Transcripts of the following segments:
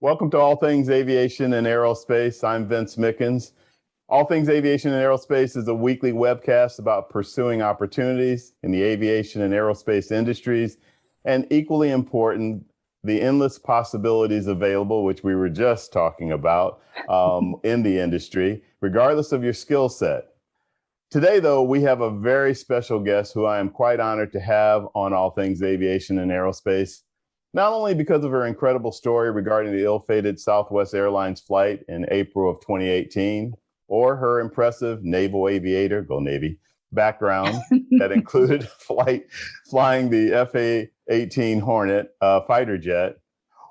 Welcome to All Things Aviation and Aerospace. I'm Vince Mickens. All Things Aviation and Aerospace is a weekly webcast about pursuing opportunities in the aviation and aerospace industries, and equally important, the endless possibilities available, which we were just talking about in the industry, regardless of your skill set. Today, though, we have a very special guest who I am quite honored to have on All Things Aviation and Aerospace, not only because of her incredible story regarding the ill-fated Southwest Airlines flight in April of 2018, or her impressive Naval Aviator, go Navy, background that included flying the F-18 Hornet fighter jet,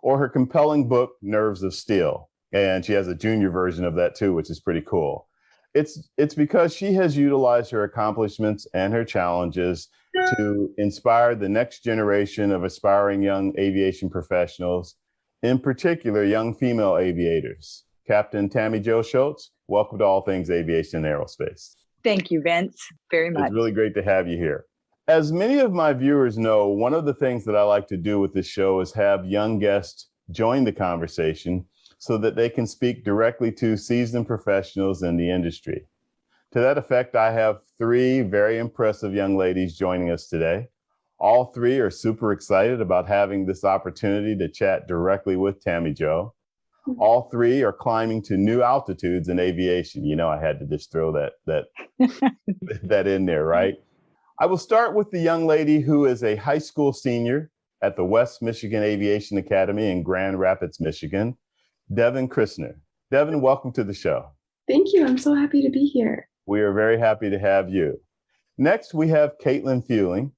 or her compelling book, Nerves of Steel. And she has a junior version of that too, which is pretty cool. It's because she has utilized her accomplishments and her challenges to inspire the next generation of aspiring young aviation professionals, in particular, young female aviators. Captain Tammie Jo Shults, welcome to All Things Aviation and Aerospace. Thank you, Vince, very much. It's really great to have you here. As many of my viewers know, one of the things that I like to do with this show is have young guests join the conversation so that they can speak directly to seasoned professionals in the industry. To that effect, I have three very impressive young ladies joining us today. All three are super excited about having this opportunity to chat directly with Tammie Jo. All three are climbing to new altitudes in aviation. You know, I had to just throw that in there, right? I will start with the young lady who is a high school senior at the West Michigan Aviation Academy in Grand Rapids, Michigan, Devon Christner. Devon, welcome to the show. Thank you. I'm so happy to be here. We are very happy to have you. Next, we have Caitlin Fueling.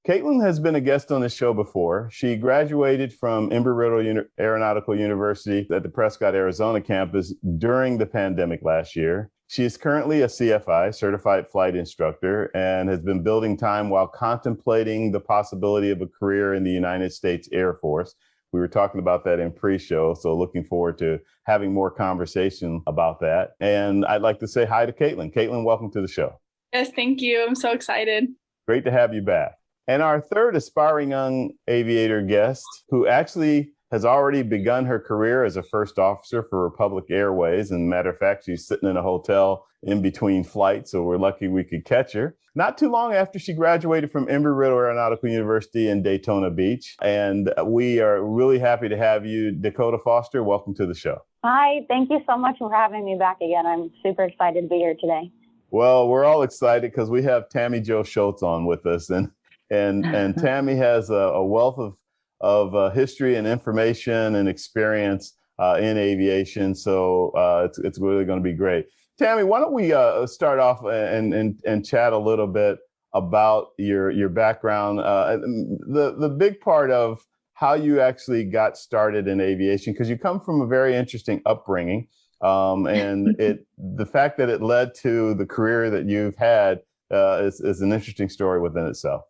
Caitlin has been a guest on the show before. She graduated from Embry-Riddle Aeronautical University at the Prescott, Arizona campus during the pandemic last year. She is currently a CFI, Certified Flight Instructor, and has been building time while contemplating the possibility of a career in the United States Air Force. We were talking about that in pre-show, so looking forward to having more conversation about that. And I'd like to say hi to Caitlin. Caitlin, welcome to the show. Yes, thank you. I'm so excited. Great to have you back. And our third aspiring young aviator guest, who actually has already begun her career as a first officer for Republic Airways. And matter of fact, she's sitting in a hotel in between flights, so we're lucky we could catch her. Not too long after she graduated from Embry-Riddle Aeronautical University in Daytona Beach. And we are really happy to have you, Dakota Foster. Welcome to the show. Hi, thank you so much for having me back again. I'm super excited to be here today. Well, we're all excited because we have Tammie Jo Shults on with us. And Tammie has a wealth of history and information and experience in aviation. So it's really going to be great. Tammie, why don't we start off and chat a little bit about your background, the big part of how you actually got started in aviation, because you come from a very interesting upbringing, and the fact that it led to the career that you've had is an interesting story within itself.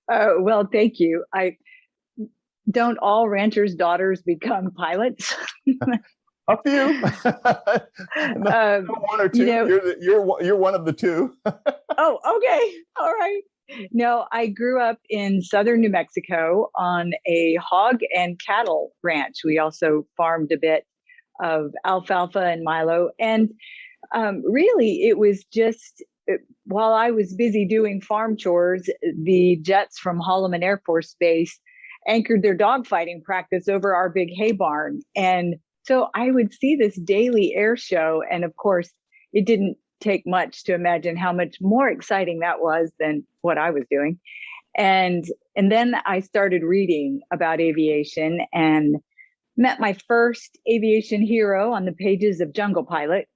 Well, thank you. Don't all ranchers' daughters become pilots? A few. One or two. You're one of the two. Oh, okay. All right. No, I grew up in southern New Mexico on a hog and cattle ranch. We also farmed a bit of alfalfa and milo. And really, it was just while I was busy doing farm chores, the jets from Holloman Air Force Base anchored their dogfighting practice over our big hay barn. And so I would see this daily air show. And of course, it didn't take much to imagine how much more exciting that was than what I was doing. And then I started reading about aviation and met my first aviation hero on the pages of Jungle Pilot.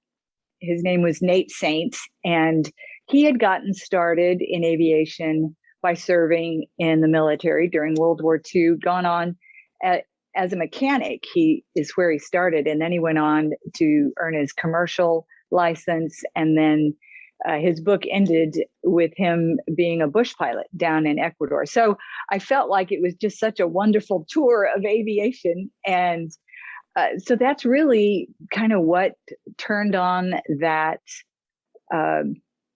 His name was Nate Saint, and he had gotten started in aviation by serving in the military during World War II, gone on as a mechanic. He is where he started, and then he went on to earn his commercial license, and then his book ended with him being a bush pilot down in Ecuador. So I felt like it was just such a wonderful tour of aviation, and so that's really kind of what turned on that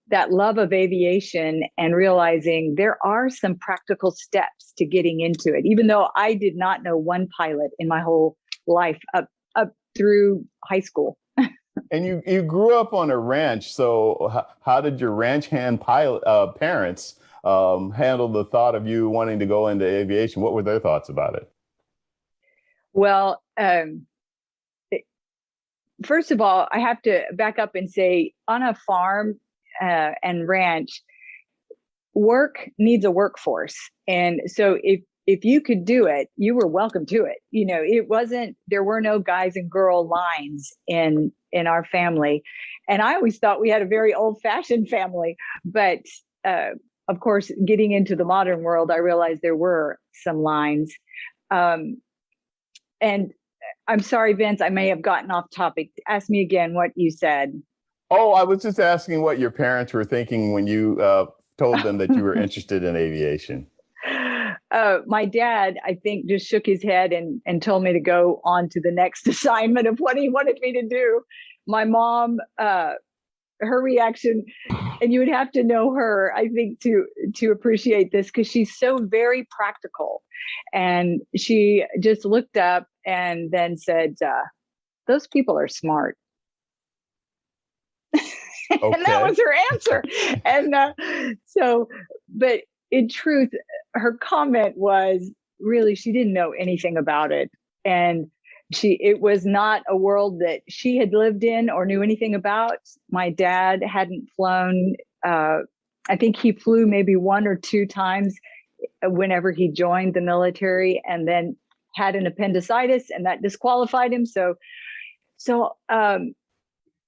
that love of aviation and realizing there are some practical steps to getting into it, even though I did not know one pilot in my whole life up through high school. And you grew up on a ranch, so how did your ranch hand parents handle the thought of you wanting to go into aviation? What were their thoughts about it? Well, first of all, I have to back up and say, on a farm and ranch, work needs a workforce. And so if you could do it, you were welcome to it. You know, there were no guys and girl lines in our family. And I always thought we had a very old fashioned family, but of course, getting into the modern world, I realized there were some lines. And I'm sorry, Vince, I may have gotten off topic. Ask me again what you said. Oh, I was just asking what your parents were thinking when you told them that you were interested in aviation. My dad, I think, just shook his head and told me to go on to the next assignment of what he wanted me to do. My mom, her reaction, and you would have to know her, I think, to appreciate this, because she's so very practical. And she just looked up and then said, those people are smart. Okay. And that was her answer. And but in truth, her comment was really, she didn't know anything about it. And it was not a world that she had lived in or knew anything about. My dad hadn't flown. I think he flew maybe 1 or 2 times whenever he joined the military, and then had an appendicitis, and that disqualified him. So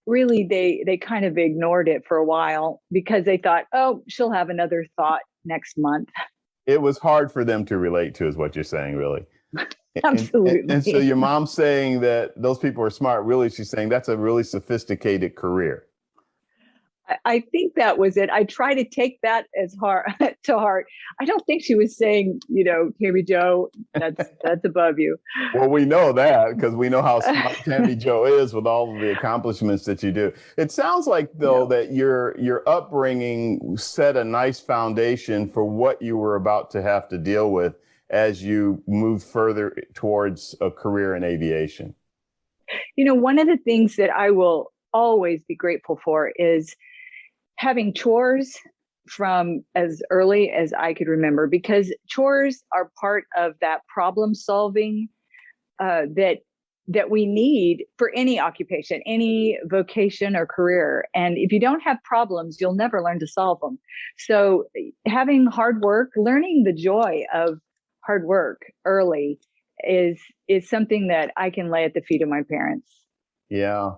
really, they kind of ignored it for a while because they thought, oh, she'll have another thought next month. It was hard for them to relate to, is what you're saying, really. Absolutely. And so your mom's saying that those people are smart. Really, she's saying that's a really sophisticated career. I think that was it. I try to take that as to heart. I don't think she was saying, Tammie Jo, that's above you. Well, we know that because we know how smart Tammie Jo is with all of the accomplishments that you do. It sounds like, though, that your upbringing set a nice foundation for what you were about to have to deal with as you move further towards a career in aviation. One of the things that I will always be grateful for is having chores from as early as I could remember, because chores are part of that problem solving that we need for any occupation, any vocation or career. And if you don't have problems, you'll never learn to solve them. So having hard work, learning the joy of hard work early is something that I can lay at the feet of my parents. Yeah.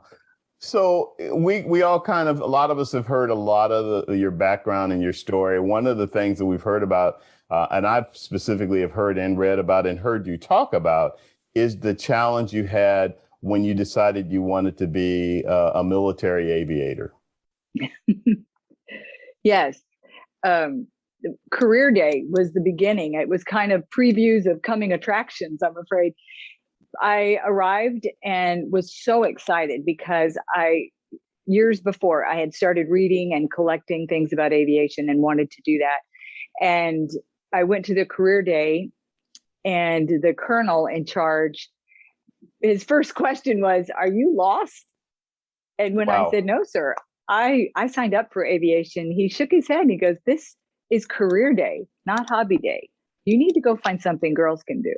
So we all a lot of us have heard a lot of your background and your story. One of the things that we've heard about, and I've specifically have heard and read about and heard you talk about, is the challenge you had when you decided you wanted to be a military aviator. Yes. Career day was the beginning. It was kind of previews of coming attractions, I'm afraid. I arrived and was so excited because years before, I had started reading and collecting things about aviation and wanted to do that. And I went to the career day, and the colonel in charge, his first question was, "Are you lost?" And when I said, "No, sir, I signed up for aviation," he shook his head and he goes, "This is career day, not hobby day. You need to go find something girls can do."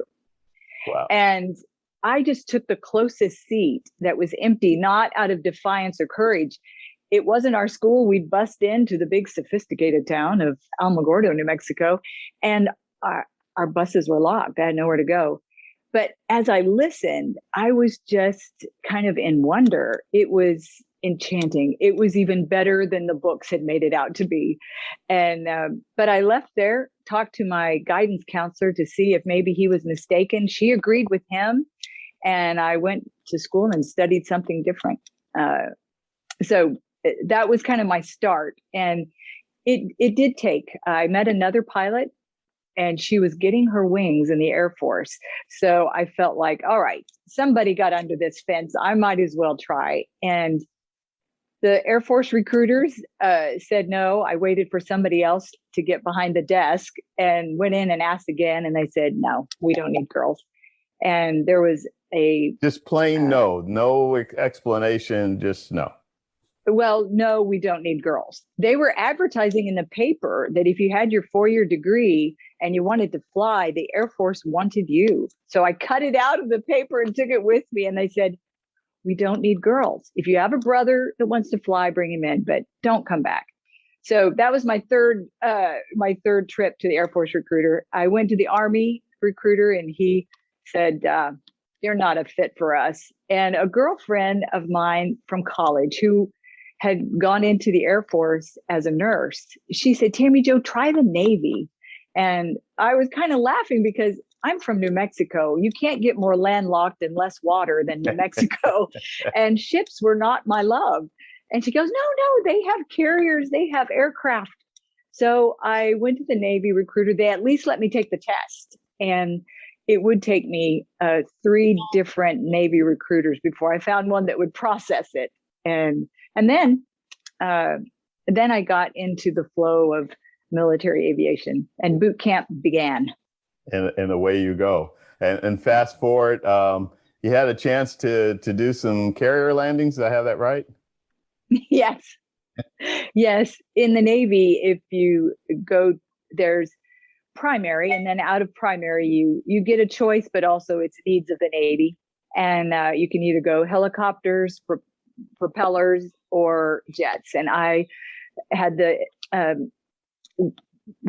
Wow. And I just took the closest seat that was empty, not out of defiance or courage. It wasn't our school. We'd bust into the big sophisticated town of Alamogordo, New Mexico, and our buses were locked. I had nowhere to go. But as I listened, I was just kind of in wonder. It was enchanting. It was even better than the books had made it out to be. And but I left there, talked to my guidance counselor to see if maybe he was mistaken. She agreed with him, and I went to school and studied something different. So that was kind of my start. And it did take, I met another pilot, and she was getting her wings in the Air Force. So I felt like, all right, somebody got under this fence. I might as well try. And The Air Force recruiters said no. I waited for somebody else to get behind the desk and went in and asked again. And they said, no, we don't need girls. And there was just plain no explanation, just no. Well, no, we don't need girls. They were advertising in the paper that if you had your 4-year degree and you wanted to fly, the Air Force wanted you. So I cut it out of the paper and took it with me. And they said, we don't need girls. If you have a brother that wants to fly, bring him in, but don't come back. So that was my third trip to the Air Force recruiter. I went to the Army recruiter and he said, you're not a fit for us. And a girlfriend of mine from college who had gone into the Air Force as a nurse, she said, Tammie Jo, try the Navy. And I was kind of laughing because I'm from New Mexico. You can't get more landlocked and less water than New Mexico. And ships were not my love. And she goes, no, they have carriers, they have aircraft. So I went to the Navy recruiter. They at least let me take the test. And it would take me 3 different Navy recruiters before I found one that would process it. And then I got into the flow of military aviation and boot camp began. And away you go. And fast forward, you had a chance to do some carrier landings. Did I have that right? Yes. Yes. In the Navy, if you go, there's primary, and then out of primary, you get a choice, but also it's needs of the Navy. And you can either go helicopters, propellers, or jets. And I had the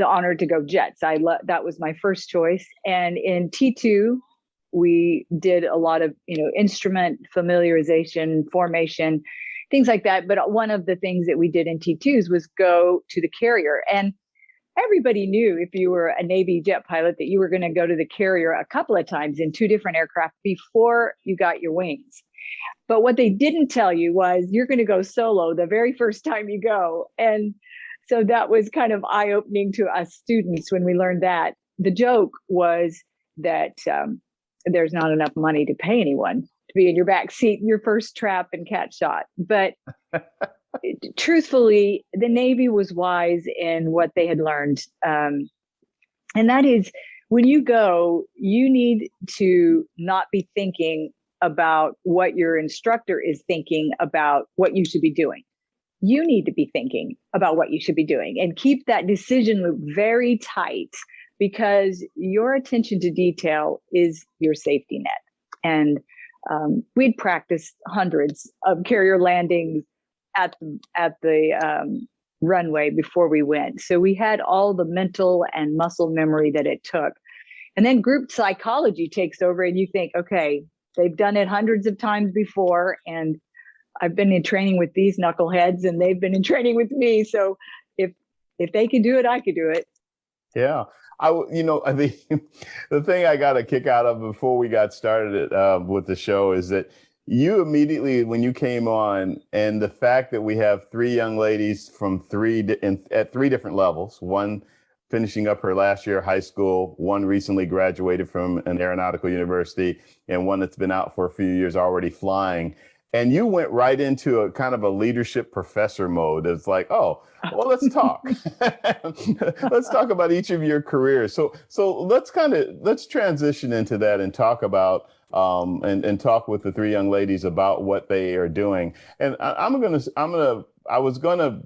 honor to go jets. That was my first choice. And in T2, we did a lot of, instrument familiarization, formation, things like that. But one of the things that we did in T2s was go to the carrier. And everybody knew if you were a Navy jet pilot that you were going to go to the carrier a couple of times in 2 different aircraft before you got your wings. But what they didn't tell you was you're going to go solo the very first time you go. And so that was kind of eye-opening to us students when we learned that. The joke was that there's not enough money to pay anyone to be in your back seat, your first trap and catch shot. But truthfully, the Navy was wise in what they had learned. And that is, when you go, you need to not be thinking about what your instructor is thinking about what you should be doing. You need to be thinking about what you should be doing and keep that decision loop very tight, because your attention to detail is your safety net. And we'd practiced hundreds of carrier landings at the runway before we went. So we had all the mental and muscle memory that it took. And then group psychology takes over and you think, okay, they've done it hundreds of times before, and I've been in training with these knuckleheads and they've been in training with me. So if they can do it, I could do it. Yeah. The thing I got a kick out of before we got started with the show is that you immediately, when you came on, and the fact that we have 3 young ladies from at 3 different levels, one finishing up her last year of high school, one recently graduated from an aeronautical university, and one that's been out for a few years already flying. And you went right into a kind of a leadership professor mode. It's like, oh, well, let's talk. Let's talk about each of your careers. So let's transition into that and talk about and talk with the 3 young ladies about what they are doing. And I'm gonna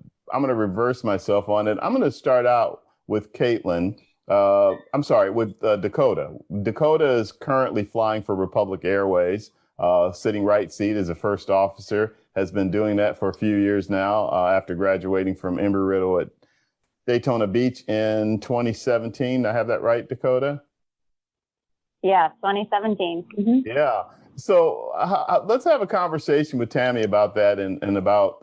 reverse myself on it. I'm gonna start out with Caitlin. With Dakota. Dakota is currently flying for Republic Airways. Sitting right seat as a first officer, has been doing that for a few years now after graduating from Embry-Riddle at Daytona Beach in 2017. I have that right, Dakota? Yeah, 2017. Mm-hmm. Yeah. So let's have a conversation with Tammie about that and about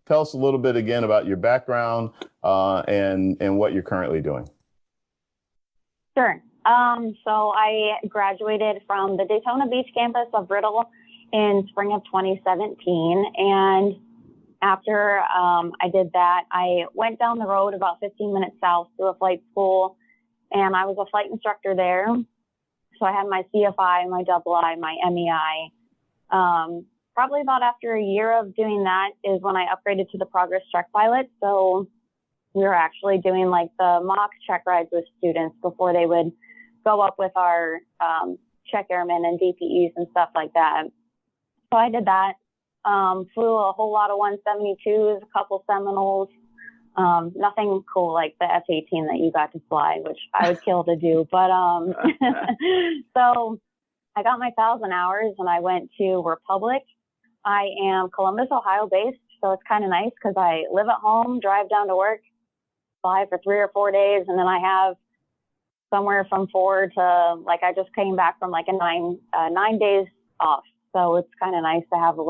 tell us a little bit again about your background and what you're currently doing. Sure. So I graduated from the Daytona Beach campus of Riddle in spring of 2017. And after I did that, I went down the road about 15 minutes south to a flight school, and I was a flight instructor there. So I had my CFI, my II, my MEI. probably about after a year of doing that is when I upgraded to the Progress Check Pilot. So we were actually doing like the mock check rides with students before they would go up with our check airmen and DPEs and stuff like that. So I did that. Flew a whole lot of 172s, a couple Seminoles. Nothing cool like the F-18 that you got to fly, which I would kill to do. But so I got my 1,000 hours and I went to Republic. I am Columbus, Ohio based, so it's kind of nice because I live at home, drive down to work, fly for 3 or 4 days, and then I have somewhere from 4 to, like, I just came back from like a 9 days off. So it's kind of nice to have a good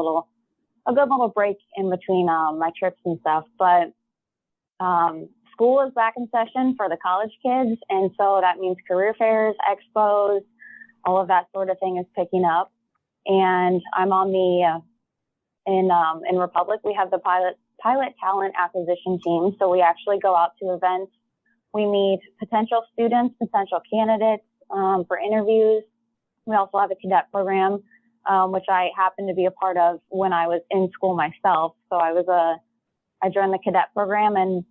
little break in between my trips and stuff. But school is back in session for the college kids, and so that means career fairs, expos, all of that sort of thing is picking up. And I'm on the in Republic, we have the pilot talent acquisition team. So we actually go out to events. We meet potential students, potential candidates for interviews. We also have a cadet program, which I happened to be a part of when I was in school myself. So I joined the cadet program, and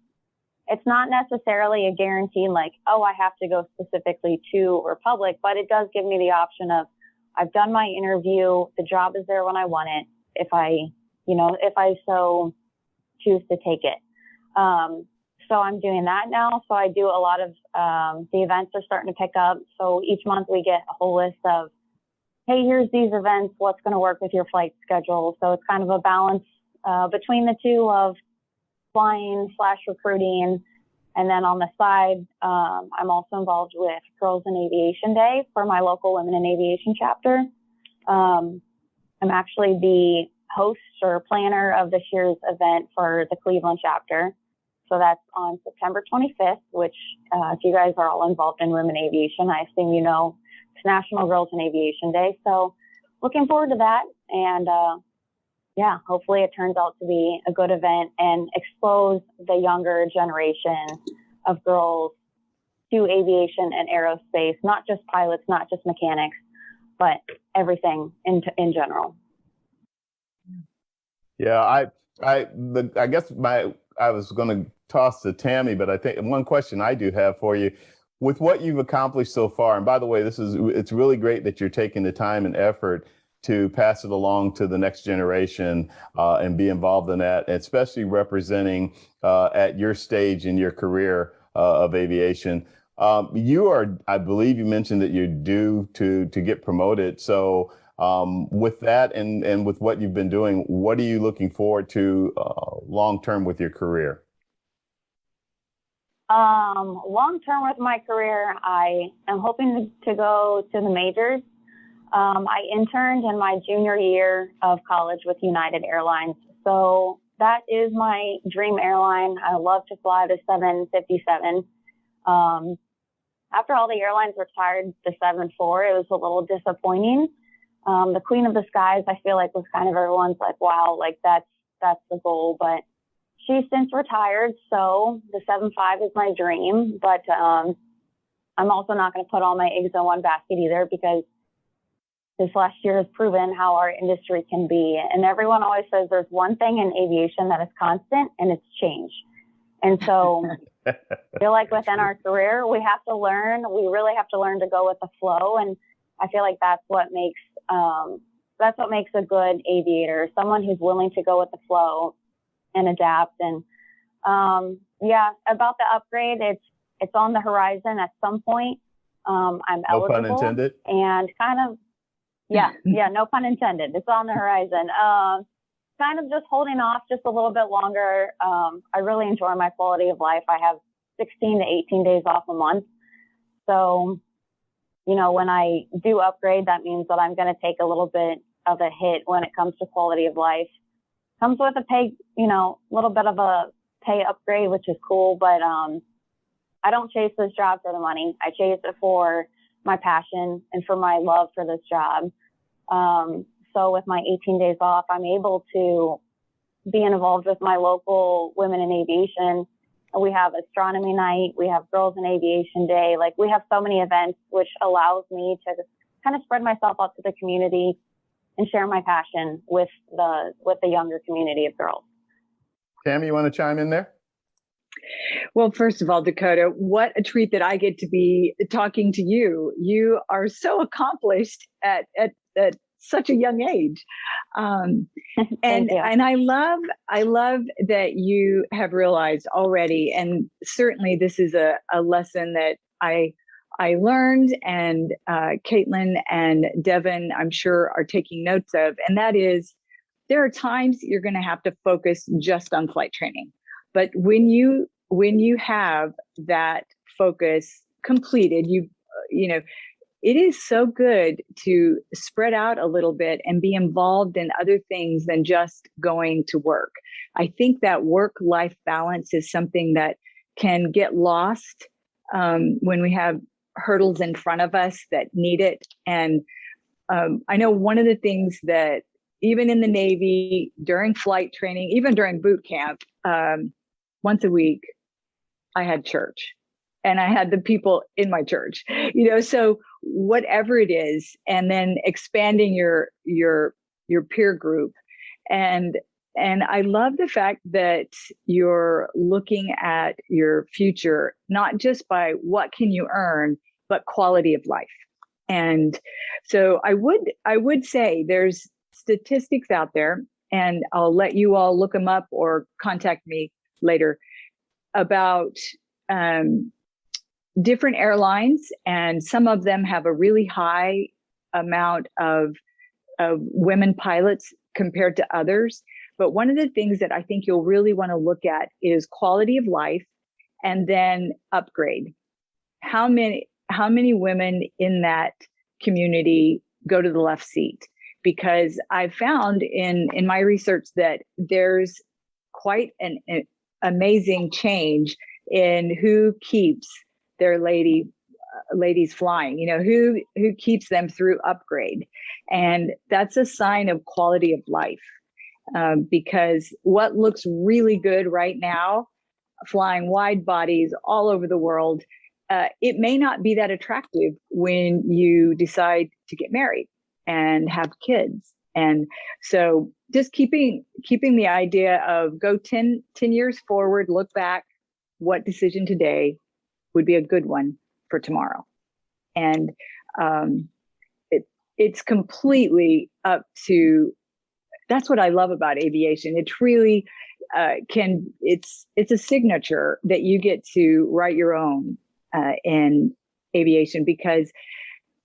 it's not necessarily a guarantee like, oh, I have to go specifically to Republic, but it does give me the option of, I've done my interview, the job is there when I want it, if I so choose to take it. So I'm doing that now. So I do a lot of, the events are starting to pick up. So each month we get a whole list of, hey, here's these events, what's going to work with your flight schedule. So it's kind of a balance between the two of flying/recruiting. And then on the side, I'm also involved with Girls in Aviation Day for my local Women in Aviation chapter. I'm actually the host or planner of this year's event for the Cleveland chapter. So that's on September 25th, which if you guys are all involved in women aviation, I assume you know it's National Girls in Aviation Day. So looking forward to that. And yeah, hopefully it turns out to be a good event and expose the younger generation of girls to aviation and aerospace, not just pilots, not just mechanics, but everything in general. Yeah, I guess I was going to toss to Tammie, but I think one question I do have for you, with what you've accomplished so far, and by the way, it's really great that you're taking the time and effort to pass it along to the next generation and be involved in that, especially representing at your stage in your career of aviation. You are, I believe you mentioned that you're due to get promoted. So with that and with what you've been doing, what are you looking forward to long-term with your career? Long-term with my career, I am hoping to go to the majors. I interned in my junior year of college with United Airlines. So that is my dream airline. I love to fly the 757. After all the airlines retired the 74, it was a little disappointing. The Queen of the Skies, I feel like, was kind of everyone's like, wow, like that's the goal. But she's since retired, so the 75 is my dream. But I'm also not going to put all my eggs in one basket either, because this last year has proven how our industry can be. And everyone always says there's one thing in aviation that is constant, and it's change. And so I feel like within our career, we really have to learn to go with the flow. And I feel like that's what makes a good aviator, someone who's willing to go with the flow and adapt. And yeah, about the upgrade, it's on the horizon at some point. I'm eligible. No pun intended. And kind of, yeah, no pun intended. It's on the horizon. Kind of just holding off just a little bit longer. I really enjoy my quality of life. I have 16 to 18 days off a month. So, when I do upgrade, that means that I'm going to take a little bit of a hit when it comes to quality of life. Comes with a pay, little bit of a pay upgrade, which is cool. But I don't chase this job for the money. I chase it for my passion and for my love for this job. So with my 18 days off, I'm able to be involved with my local Women in Aviation. We have astronomy night. We have Girls in Aviation Day. We have so many events, which allows me to kind of spread myself out to the community, and share my passion with the younger community of girls. Tammie, you want to chime in there? Well, first of all, Dakota, what a treat that I get to be talking to you. You are so accomplished at such a young age. And I love that you have realized already, and certainly this is a lesson that I learned, and Caitlin and Devon, I'm sure, are taking notes of, and that is, there are times you're going to have to focus just on flight training. But when you have that focus completed, it is so good to spread out a little bit and be involved in other things than just going to work. I think that work-life balance is something that can get lost when we have hurdles in front of us that need it. And I know one of the things that even in the Navy, during flight training, even during boot camp, once a week, I had church. And I had the people in my church, so whatever it is, and then expanding your peer group. And I love the fact that you're looking at your future, not just by what can you earn, but quality of life. And so I would say there's statistics out there, and I'll let you all look them up or contact me later, about different airlines, and some of them have a really high amount of women pilots compared to others. But one of the things that I think you'll really want to look at is quality of life, and then upgrade. How many women in that community go to the left seat? Because I've found in my research that there's quite an amazing change in who keeps their ladies flying, who keeps them through upgrade. And that's a sign of quality of life, because what looks really good right now, flying wide bodies all over the world, it may not be that attractive when you decide to get married and have kids. And so just keeping the idea of go 10 years forward, look back, what decision today would be a good one for tomorrow. And it's completely up to, that's what I love about aviation. It's really it's a signature that you get to write your own in aviation, because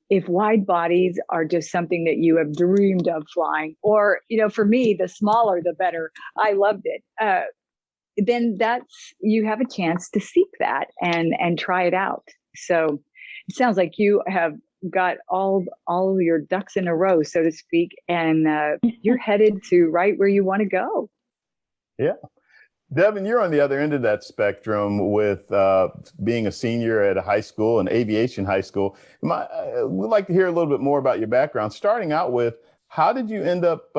if wide bodies are just something that you have dreamed of flying, or, for me, the smaller, the better, I loved it. Then you have a chance to seek that and try it out. So it sounds like you have got all of your ducks in a row, so to speak, and you're headed to right where you want to go. Yeah. Devon, you're on the other end of that spectrum with being a senior at a high school, an aviation high school. We'd like to hear a little bit more about your background, starting out with, how did you end up,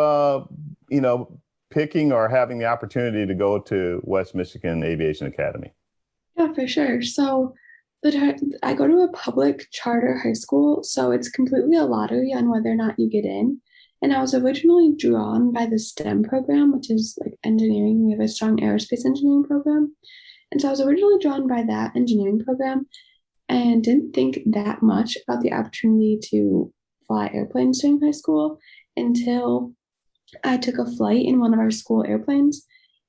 picking or having the opportunity to go to West Michigan Aviation Academy? Yeah, for sure. So I go to a public charter high school, so it's completely a lottery on whether or not you get in. And I was originally drawn by the STEM program, which is like engineering. We have a strong aerospace engineering program. And so I was originally drawn by that engineering program and didn't think that much about the opportunity to fly airplanes during high school until I took a flight in one of our school airplanes,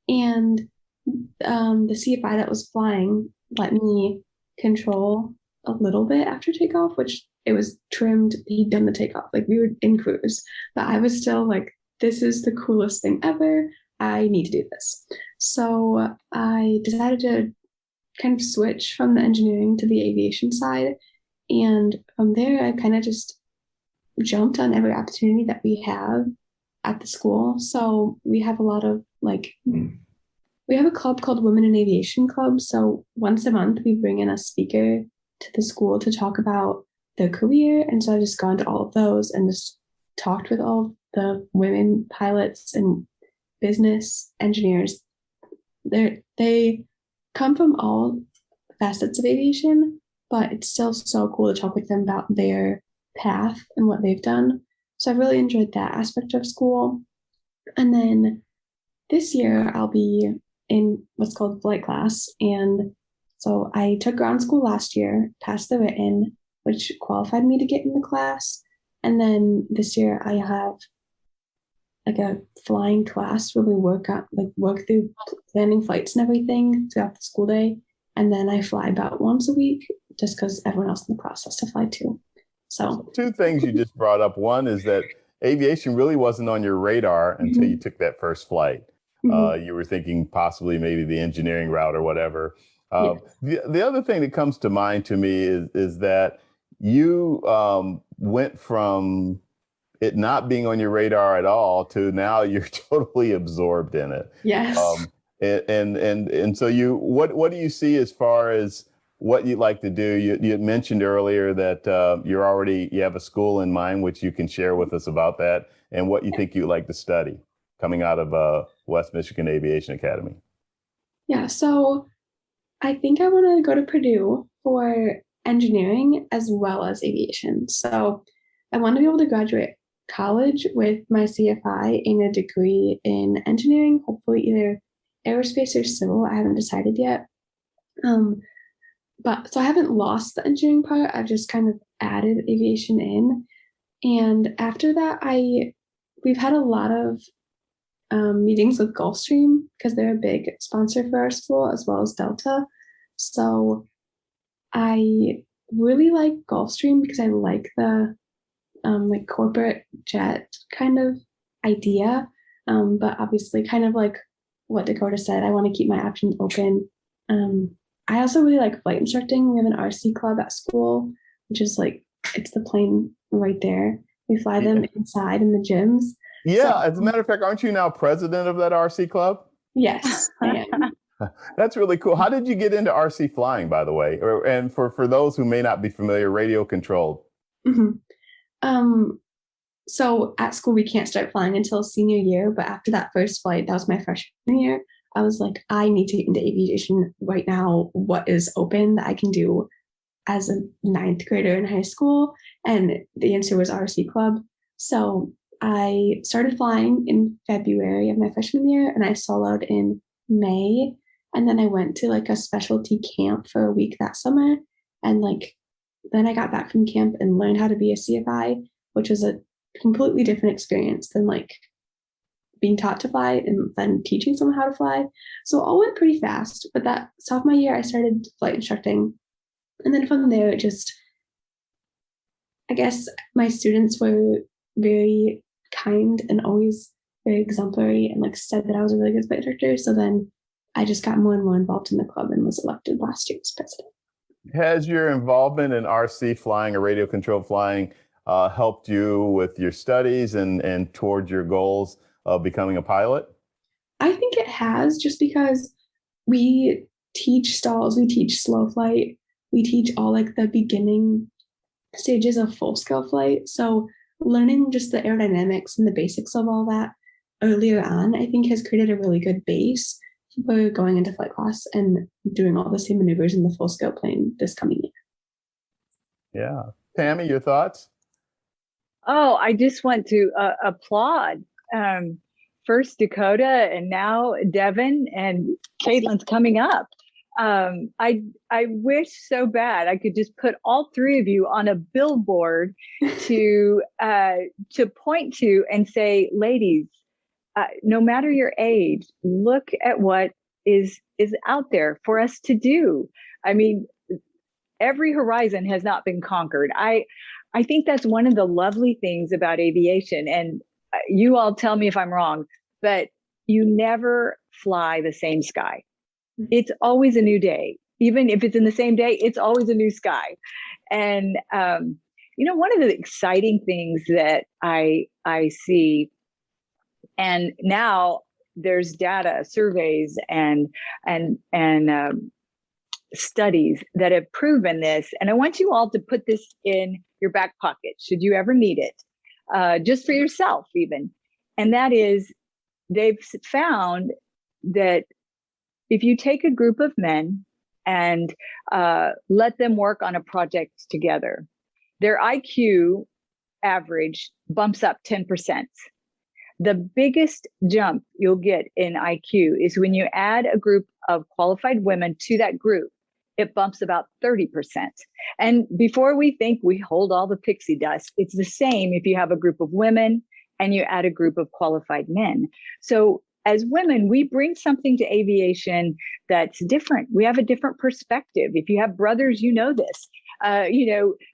and the CFI that was flying let me control a little bit after takeoff, which it was trimmed. He'd done the takeoff, like we were in cruise, but I was still like, this is the coolest thing ever. I need to do this. So I decided to kind of switch from the engineering to the aviation side. And from there, I kind of just jumped on every opportunity that we have at the school. So we have a lot of we have a club called Women in Aviation Club. So once a month, we bring in a speaker to the school to talk about their career. And so I just gone to all of those and just talked with all of the women pilots and business engineers. They come from all facets of aviation, but it's still so cool to talk with them about their path and what they've done. So I really enjoyed that aspect of school. And then this year I'll be in what's called flight class. And so I took ground school last year, passed the written, which qualified me to get in the class. And then this year I have like a flying class where we work through planning flights and everything throughout the school day. And then I fly about once a week just because everyone else in the class has to fly too. So two things you just brought up. One is that aviation really wasn't on your radar until you took that first flight. You were thinking possibly maybe the engineering route or whatever. The other thing that comes to mind to me is that you went from it not being on your radar at all to now you're totally absorbed in it. Yes. And so what do you see as far as what you'd like to do? You had mentioned earlier that you have a school in mind, which you can share with us about that, and what you think you'd like to study coming out of West Michigan Aviation Academy. Yeah, so I think I want to go to Purdue for engineering as well as aviation. So I want to be able to graduate college with my CFI and a degree in engineering, hopefully either aerospace or civil. I haven't decided yet. But so I haven't lost the engineering part. I've just kind of added aviation in. And after that, we've had a lot of meetings with Gulfstream because they're a big sponsor for our school as well as Delta. So I really like Gulfstream because I like the like corporate jet kind of idea. But obviously kind of like what Dakota said, I want to keep my options open. I also really like flight instructing. We have an RC club at school, which is like, it's the plane right there. We fly them inside in the gyms. Yeah, so, as a matter of fact, aren't you now president of that RC club? Yes, I am. That's really cool. How did you get into RC flying, by the way? And for those who may not be familiar, radio controlled. So at school, we can't start flying until senior year. But after that first flight, that was my freshman year, I was like, I need to get into aviation right now. What is open that I can do as a 9th grader in high school? And the answer was RC club. So I started flying in February of my freshman year, and I soloed in May. And then I went to like a specialty camp for a week that summer. And like, then I got back from camp and learned how to be a CFI, which was a completely different experience than like being taught to fly and then teaching someone how to fly. So it all went pretty fast. But that sophomore year, I started flight instructing. And then from there, I guess my students were very kind and always very exemplary and like said that I was a really good flight instructor. So then I just got more and more involved in the club and was elected last year as president. Has your involvement in RC flying or radio control flying helped you with your studies and towards your goals of becoming a pilot? I think it has, just because we teach stalls, we teach slow flight, we teach all like the beginning stages of full scale flight. So learning just the aerodynamics and the basics of all that earlier on, I think has created a really good base for going into flight class and doing all the same maneuvers in the full scale plane this coming year. Yeah. Tammie, your thoughts? Oh, I just want to applaud first Dakota and now Devon, and Caitlin's coming up. I wish so bad I could just put all three of you on a billboard to point to and say, ladies, no matter your age, look at what is out there for us to do. I mean, every horizon has not been conquered. I think that's one of the lovely things about aviation, and you all tell me if I'm wrong, but you never fly the same sky. It's always a new day. Even if it's in the same day, it's always a new sky. And, one of the exciting things that I see, and now there's data, surveys, and studies that have proven this. And I want you all to put this in your back pocket, should you ever need it, just for yourself even. And that is, they've found that if you take a group of men and let them work on a project together, their IQ average bumps up 10%. The biggest jump you'll get in IQ is when you add a group of qualified women to that group, it bumps about 30%. And before we think we hold all the pixie dust, it's the same if you have a group of women and you add a group of qualified men. So as women, we bring something to aviation that's different. We have a different perspective. If you have brothers, you know this.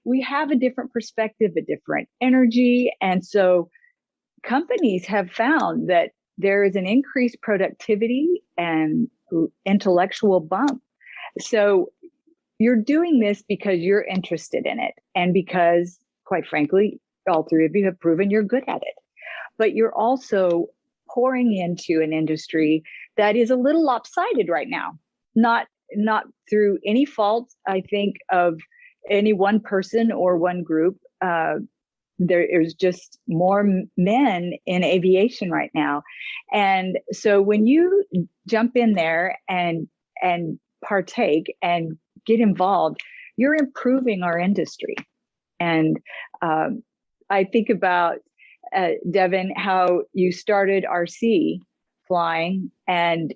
We have a different perspective, a different energy. And so companies have found that there is an increased productivity and intellectual bump. So you're doing this because you're interested in it. And because, quite frankly, all three of you have proven you're good at it. But you're also pouring into an industry that is a little lopsided right now, not through any fault, I think, of any one person or one group. There's just more men in aviation right now. And so when you jump in there and partake and get involved, you're improving our industry. And I think about, Devon, how you started RC flying and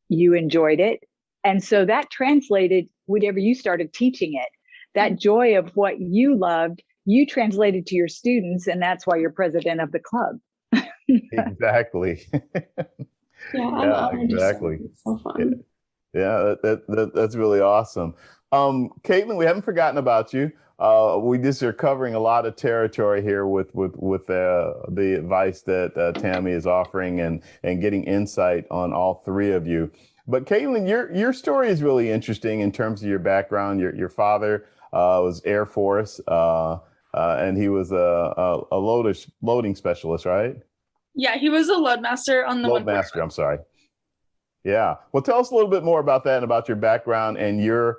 you enjoyed it. And so that translated whenever you started teaching it, that joy of what you loved, you translated to your students, and that's why you're president of the club. Exactly. Yeah, exactly. It's so fun. Yeah, that's really awesome. Caitlin, we haven't forgotten about you. We just are covering a lot of territory here with the advice that Tammie is offering and getting insight on all three of you. But Caitlin, your story is really interesting in terms of your background. Your father was Air Force, and he was a loading specialist, right? Yeah, he was a loadmaster on the Loadmaster, I'm sorry. Yeah. Well, tell us a little bit more about that and about your background and your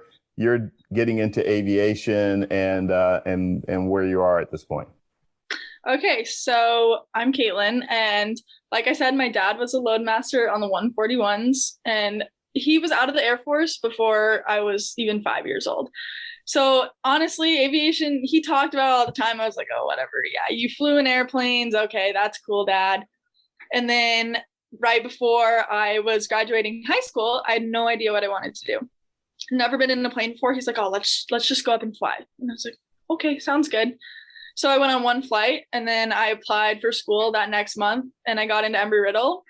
getting into aviation and where you are at this point. Okay, so I'm Caitlin, and like I said, my dad was a loadmaster on the 141s, and he was out of the Air Force before I was even 5 years old. So honestly, aviation, he talked about it all the time. I was like, oh, whatever. Yeah, you flew in airplanes. Okay, that's cool, Dad. And then right before I was graduating high school, I had no idea what I wanted to do. Never been in a plane before. He's like, oh, let's just go up and fly. And I was like, okay, sounds good. So I went on one flight, and then I applied for school that next month, and I got into Embry-Riddle.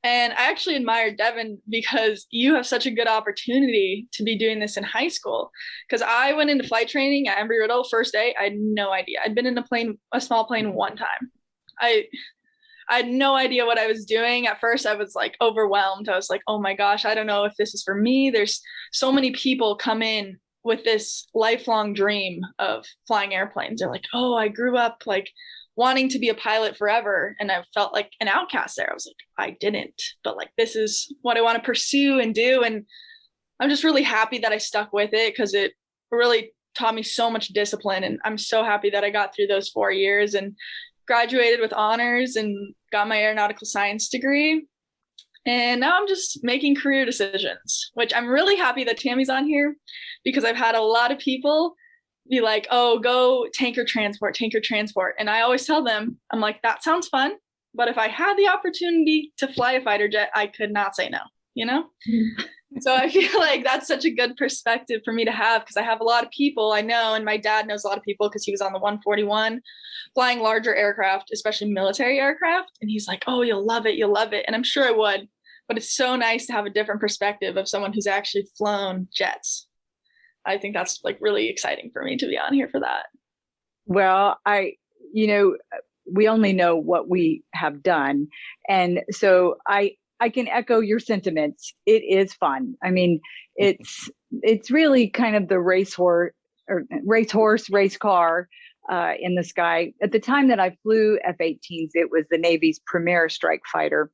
And I actually admired Devon because you have such a good opportunity to be doing this in high school. Because I went into flight training at Embry-Riddle first day. I had no idea. I'd been in a small plane one time. I had no idea what I was doing. At first, I was like overwhelmed. I was like, oh my gosh, I don't know if this is for me. There's so many people come in with this lifelong dream of flying airplanes. They're like, oh, I grew up like wanting to be a pilot forever. And I felt like an outcast there. I was like, I didn't, but like, this is what I want to pursue and do. And I'm just really happy that I stuck with it because it really taught me so much discipline. And I'm so happy that I got through those 4 years and graduated with honors and got my aeronautical science degree. And now I'm just making career decisions, which I'm really happy that Tammie's on here because I've had a lot of people be like, oh, go tanker transport. And I always tell them, I'm like, that sounds fun. But if I had the opportunity to fly a fighter jet, I could not say no, you know? Mm-hmm. So I feel like that's such a good perspective for me to have because I have a lot of people I know, and my dad knows a lot of people because he was on the 141 flying larger aircraft, especially military aircraft. And he's like, oh, you'll love it. And I'm sure I would. But it's so nice to have a different perspective of someone who's actually flown jets. I think that's like really exciting for me to be on here for that. Well, we only know what we have done. And so I can echo your sentiments. It is fun. I mean, it's really kind of the race car in the sky. At the time that I flew F-18s, it was the Navy's premier strike fighter.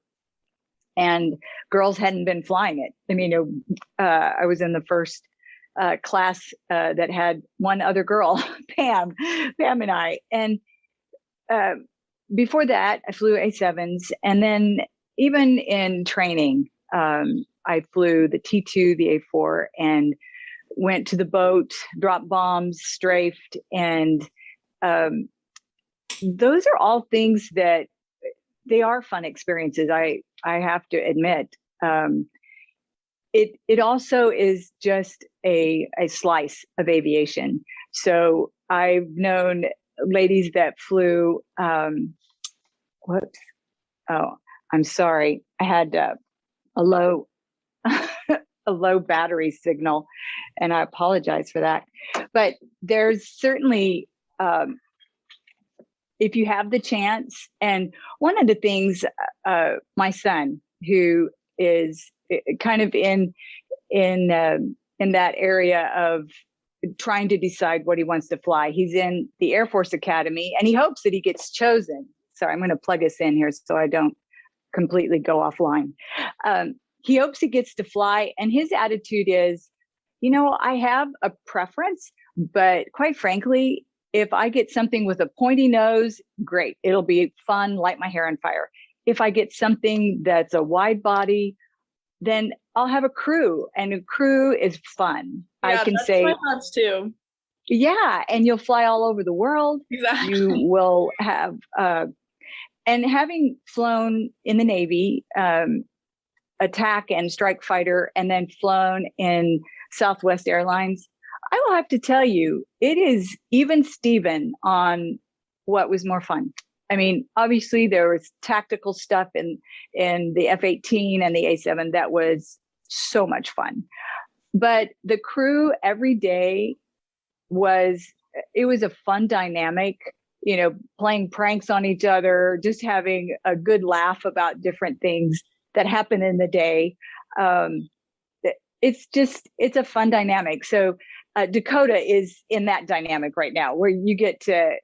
And girls hadn't been flying it. I mean, I was in the first class that had one other girl, Pam and I. And before that, I flew A7s. And then even in training, I flew the T2, the A4, and went to the boat, dropped bombs, strafed. And those are all things that they are fun experiences. I have to admit. It also is just a slice of aviation. So I've known ladies that flew. Whoops! Oh, I'm sorry. I had a low a low battery signal, and I apologize for that. But there's certainly, if you have the chance, and one of the things, my son, who is kind of in that area of trying to decide what he wants to fly. He's in the Air Force Academy, and he hopes that he gets chosen. Sorry, I'm going to plug us in here so I don't completely go offline. He hopes he gets to fly, and his attitude is, I have a preference, but quite frankly, if I get something with a pointy nose, great. It'll be fun, light my hair on fire. If I get something that's a wide body, then I'll have a crew, and a crew is fun. Yeah, I can that's say, my thoughts too. Yeah, and you'll fly all over the world. Exactly. You will have, and having flown in the Navy, attack and strike fighter, and then flown in Southwest Airlines, I will have to tell you, it is even Steven on what was more fun. I mean, obviously there was tactical stuff in the F-18 and the A-7 that was so much fun. But the crew every day was a fun dynamic, playing pranks on each other, just having a good laugh about different things that happen in the day. It's a fun dynamic. So Dakota is in that dynamic right now, where you get to,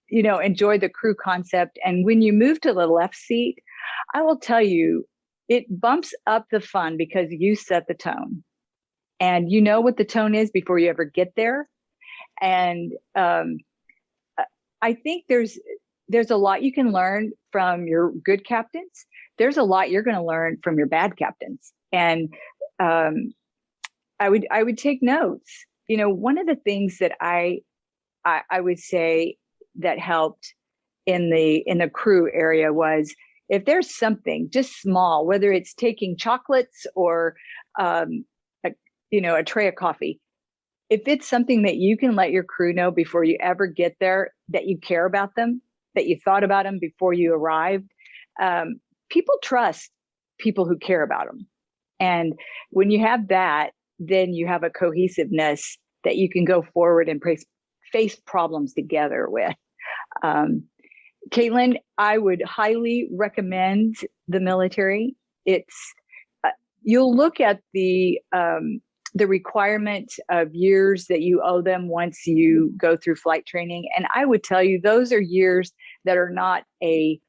enjoy the crew concept. And when you move to the left seat, I will tell you, it bumps up the fun because you set the tone, and you know what the tone is before you ever get there. And I think there's a lot you can learn from your good captains. There's a lot you're going to learn from your bad captains. And I would take notes. One of the things that I would say that helped in the crew area was, if there's something just small, whether it's taking chocolates or a tray of coffee, if it's something that you can let your crew know before you ever get there, that you care about them, that you thought about them before you arrived, people trust people who care about them. And when you have that, then you have a cohesiveness that you can go forward and face problems together with. Caitlin, I would highly recommend the military. It's you'll look at the requirement of years that you owe them once you go through flight training, and I would tell you those are years that are not a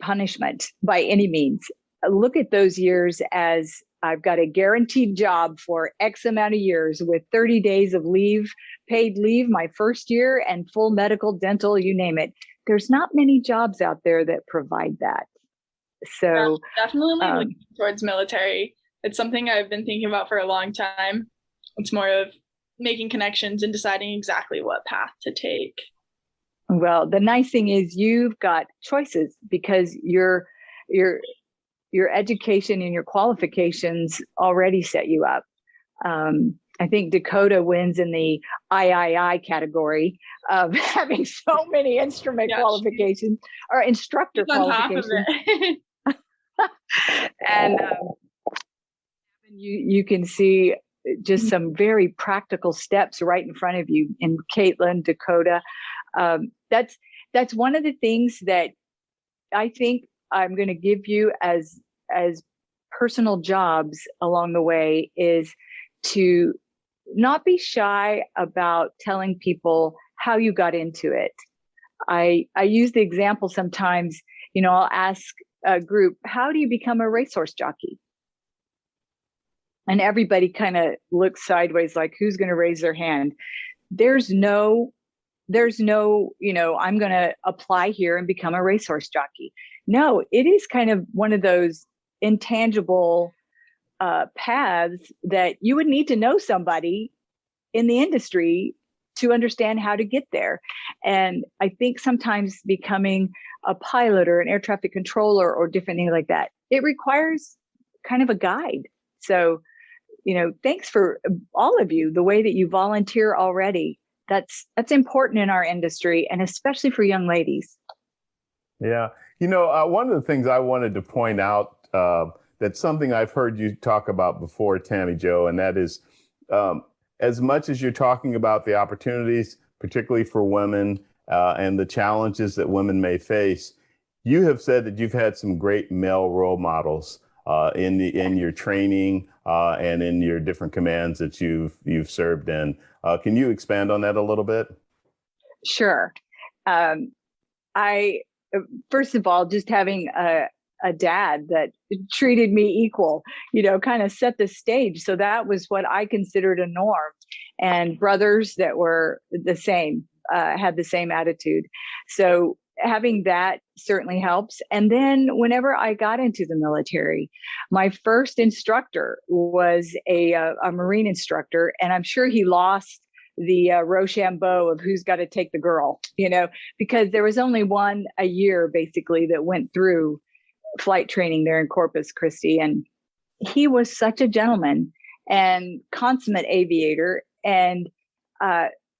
punishment by any means. Look at those years as, I've got a guaranteed job for X amount of years with 30 days of leave, paid leave my first year, and full medical, dental, you name it. There's not many jobs out there that provide that. So definitely looking towards military. It's something I've been thinking about for a long time. It's more of making connections and deciding exactly what path to take. Well, the nice thing is you've got choices, because your education and your qualifications already set you up. I think Dakota wins in the III category of having so many instrument qualifications or instructor qualifications. And you can see just some very practical steps right in front of you. And Caitlin, Dakota, that's one of the things that I think I'm going to give you as personal jobs along the way, is to not be shy about telling people how you got into it. I use the example sometimes, I'll ask a group, how do you become a racehorse jockey? And everybody kind of looks sideways, like, who's going to raise their hand? There's no, I'm going to apply here and become a racehorse jockey. No, it is kind of one of those intangible paths that you would need to know somebody in the industry to understand how to get there. And I think sometimes becoming a pilot or an air traffic controller or different things like that, it requires kind of a guide. So, thanks for all of you, the way that you volunteer already. That's important in our industry, and especially for young ladies. Yeah. One of the things I wanted to point out, that's something I've heard you talk about before, Tammie Jo, and that is as much as you're talking about the opportunities, particularly for women, and the challenges that women may face, you have said that you've had some great male role models in your training and in your different commands that you've served in. Can you expand on that a little bit? Sure. I first of all, just having a dad that treated me equal, kind of set the stage. So that was what I considered a norm. And brothers that were the same, had the same attitude. So having that certainly helps. And then whenever I got into the military, my first instructor was a Marine instructor. And I'm sure he lost the Rochambeau of who's got to take the girl, because there was only one a year basically that went through flight training there in Corpus Christi. And he was such a gentleman and consummate aviator. And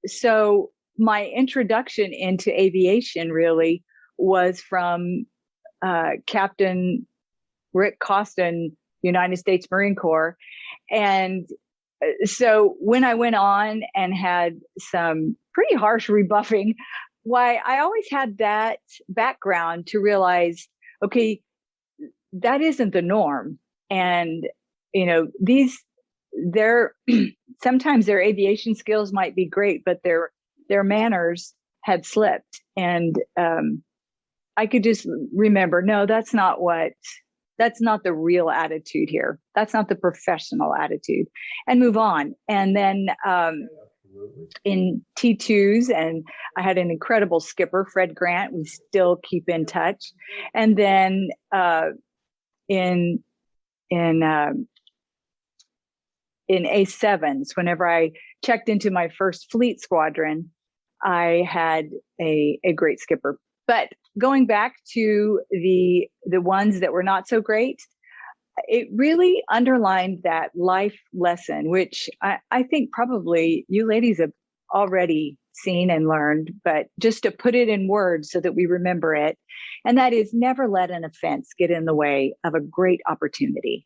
so my introduction into aviation really was from Captain Rick Costin, United States Marine Corps. And so when I went on and had some pretty harsh rebuffing, why I always had that background to realize, okay, that isn't the norm. And, sometimes their aviation skills might be great, but their manners had slipped. And I could just remember, no, that's not the real attitude here. That's not the professional attitude, and move on. And then in T2s, and I had an incredible skipper, Fred Grant. We still keep in touch. And then in A7s, whenever I checked into my first fleet squadron, I had a great skipper. But going back to the ones that were not so great, it really underlined that life lesson, which I think probably you ladies have already seen and learned, but just to put it in words so that we remember it. And that is, never let an offense get in the way of a great opportunity.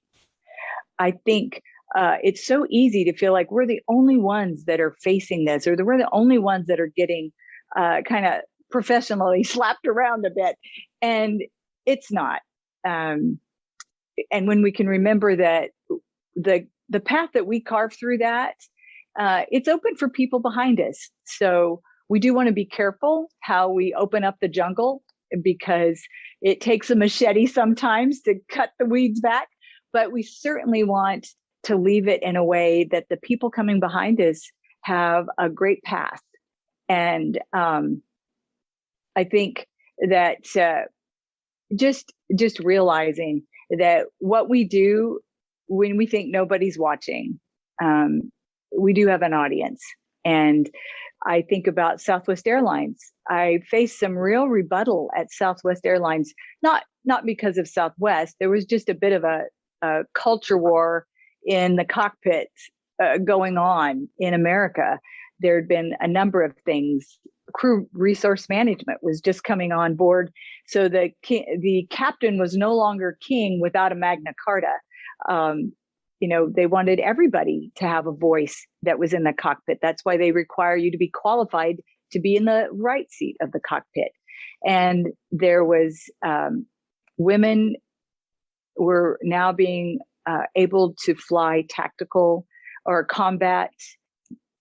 I think it's so easy to feel like we're the only ones that are facing this, or that we're the only ones that are getting kind of professionally slapped around a bit. And it's not. And when we can remember that the path that we carve through that, it's open for people behind us. So we do want to be careful how we open up the jungle, because it takes a machete sometimes to cut the weeds back. But we certainly want to leave it in a way that the people coming behind us have a great path. And I think that just realizing that what we do when we think nobody's watching, we do have an audience. And I think about Southwest Airlines. I faced some real rebuttal at Southwest Airlines, not because of Southwest. There was just a bit of a culture war in the cockpit going on in America. There had been a number of things. Crew resource management was just coming on board. So the captain was no longer king without a Magna Carta. They wanted everybody to have a voice that was in the cockpit. That's why they require you to be qualified to be in the right seat of the cockpit. And there was women were now being able to fly tactical or combat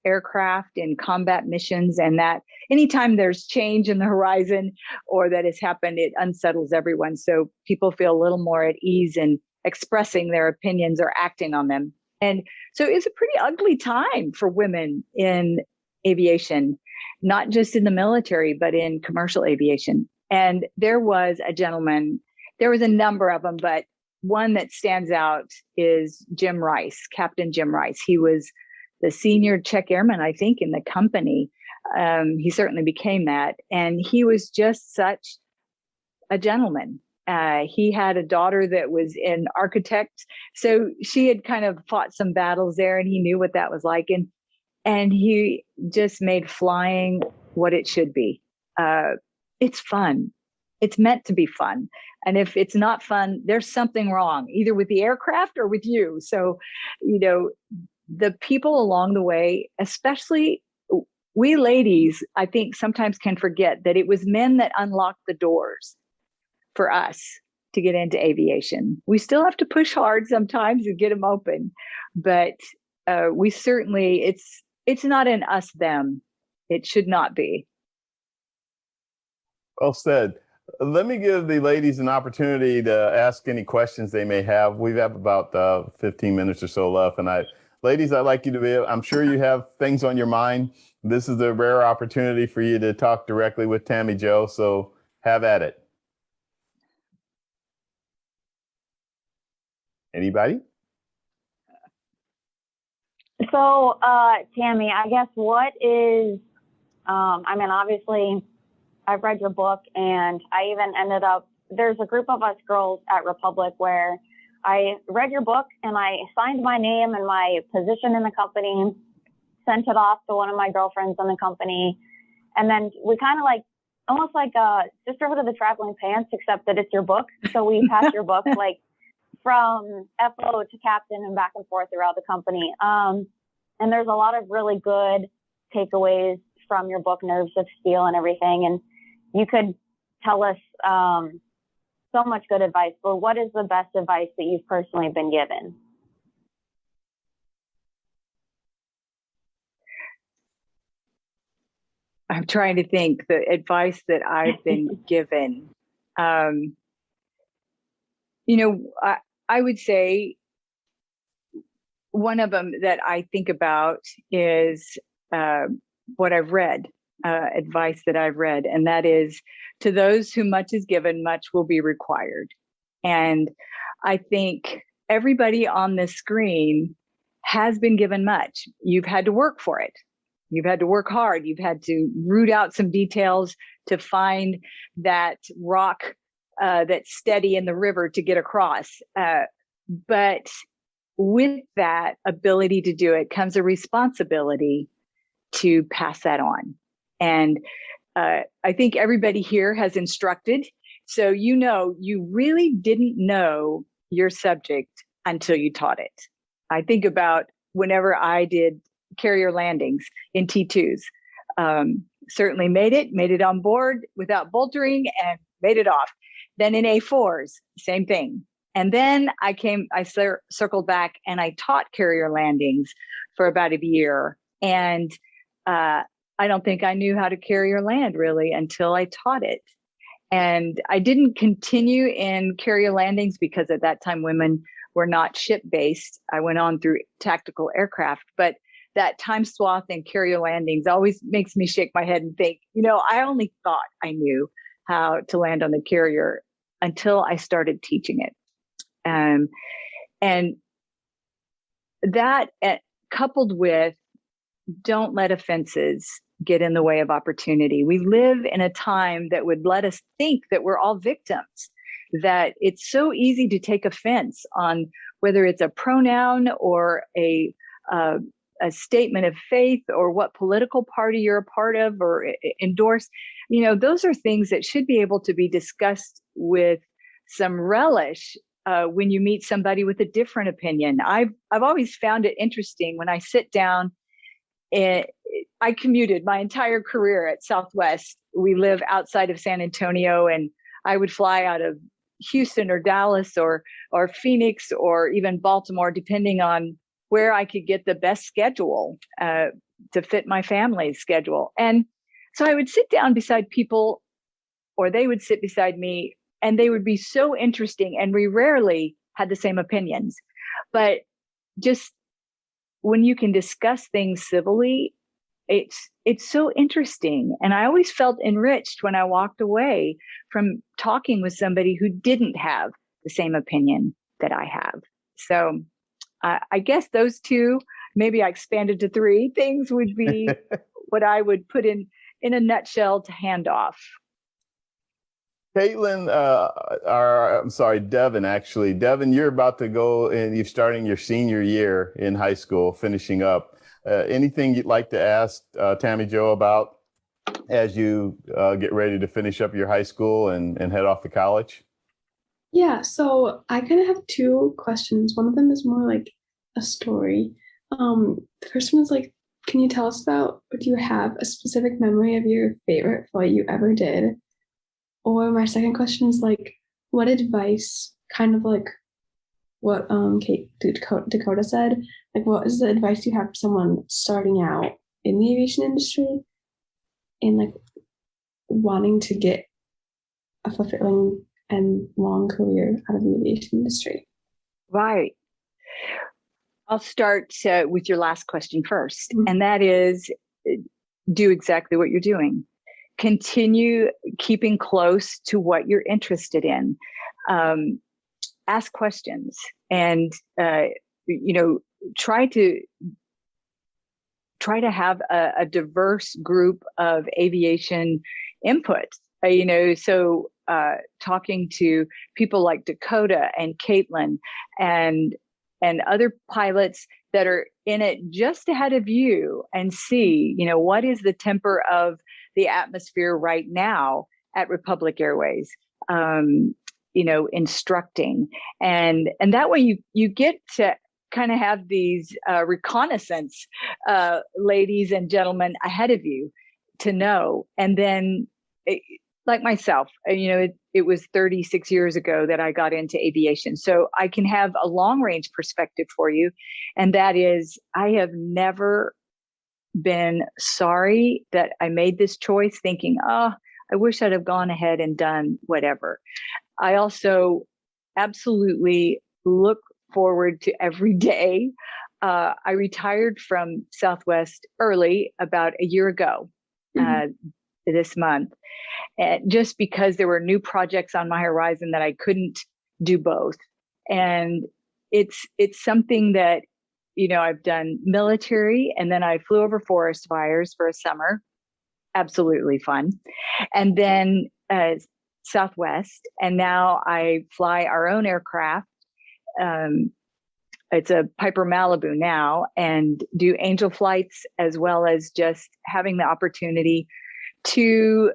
aircraft in combat missions, and that anytime there's change in the horizon or that has happened, it unsettles everyone. So people feel a little more at ease in expressing their opinions or acting on them. And so it's a pretty ugly time for women in aviation, not just in the military, but in commercial aviation. And there was a gentleman, there was a number of them, but one that stands out is Jim Rice, Captain Jim Rice. He was the senior check airman, I think, in the company. He certainly became that. And he was just such a gentleman. He had a daughter that was an architect. So she had kind of fought some battles there, and he knew what that was like. And he just made flying what it should be. It's fun. It's meant to be fun. And if it's not fun, there's something wrong, either with the aircraft or with you. So, the people along the way, especially we ladies, I think sometimes can forget that it was men that unlocked the doors for us to get into aviation. We still have to push hard sometimes and get them open, but we certainly, it's not an us, them. It should not be. Well said. Let me give the ladies an opportunity to ask any questions they may have. We have about 15 minutes or so left. And ladies, I'd like you to I'm sure you have things on your mind. This is a rare opportunity for you to talk directly with Tammie Jo. So have at it. Anybody? So, Tammie, I guess what is, obviously I've read your book, and I even ended up, there's a group of us girls at Republic where I read your book and I signed my name and my position in the company, sent it off to one of my girlfriends in the company. And then we kind of almost like a Sisterhood of the Traveling Pants, except that it's your book. So we passed your book from FO to captain and back and forth throughout the company. And there's a lot of really good takeaways from your book, Nerves of Steel and everything. And you could tell us so much good advice, but what is the best advice that you've personally been given? I'm trying to think the advice that I've been given. I would say one of them that I think about is what I've read. Advice that I've read, and that is, to those whom much is given, much will be required. And I think everybody on this screen has been given much. You've had to work for it. You've had to work hard. You've had to root out some details to find that rock that's steady in the river to get across. But with that ability to do it comes a responsibility to pass that on. And I think everybody here has instructed. So, you really didn't know your subject until you taught it. I think about whenever I did carrier landings in T2s, certainly made it on board without boltering and made it off. Then in A4s, same thing. And then I circled back and I taught carrier landings for about a year. And I don't think I knew how to carrier land really until I taught it. And I didn't continue in carrier landings because at that time women were not ship-based. I went on through tactical aircraft, but that time swath in carrier landings always makes me shake my head and think, I only thought I knew how to land on the carrier until I started teaching it. And that coupled with, don't let offenses get in the way of opportunity. We live in a time that would let us think that we're all victims, that it's so easy to take offense on whether it's a pronoun or a statement of faith or what political party you're a part of or endorse. Those are things that should be able to be discussed with some relish when you meet somebody with a different opinion. I've always found it interesting when I sit down. I commuted my entire career at Southwest. We live outside of San Antonio, and I would fly out of Houston or Dallas or Phoenix or even Baltimore, depending on where I could get the best schedule to fit my family's schedule. And so I would sit down beside people, or they would sit beside me, and they would be so interesting. And we rarely had the same opinions, but just when you can discuss things civilly, it's so interesting. And I always felt enriched when I walked away from talking with somebody who didn't have the same opinion that I have. So I guess those two, maybe I expanded to three things, would be what I would put in a nutshell to hand off. Caitlin, I'm sorry, Devon, actually. Devon, you're about to go and you're starting your senior year in high school, finishing up. Anything you'd like to ask Tammie Jo about as you get ready to finish up your high school and head off to college? Yeah, so I kind of have two questions. One of them is more like a story. The first one is like, can you tell us about, or do you have a specific memory of your favorite flight you ever did? Or my second question is like, what advice, kind of like what Dakota said, like what is the advice you have for someone starting out in the aviation industry and like wanting to get a fulfilling and long career out of the aviation industry? Right. I'll start with your last question first, Mm-hmm. and that is do exactly what you're doing. Continue keeping close to what you're interested in. Ask questions and, try to have a diverse group of aviation input, talking to people like Dakota and Caitlin and other pilots that are in it just ahead of you and see, what is the temper of the atmosphere right now at Republic Airways, instructing. And that way you get to kind of have these reconnaissance ladies and gentlemen ahead of you to know. And then like myself, it was 36 years ago that I got into aviation. So I can have a long range perspective for you. And that is, I have never been sorry that I made this choice thinking, I wish I'd have gone ahead and done whatever. I also absolutely look forward to every day. I retired from Southwest early about a year ago, this month, just because there were new projects on my horizon that I couldn't do both. And it's something that, I've done military, and then I flew over forest fires for a summer. Absolutely fun. And then Southwest. And now I fly our own aircraft. It's a Piper Malibu now, and do angel flights, as well as just having the opportunity to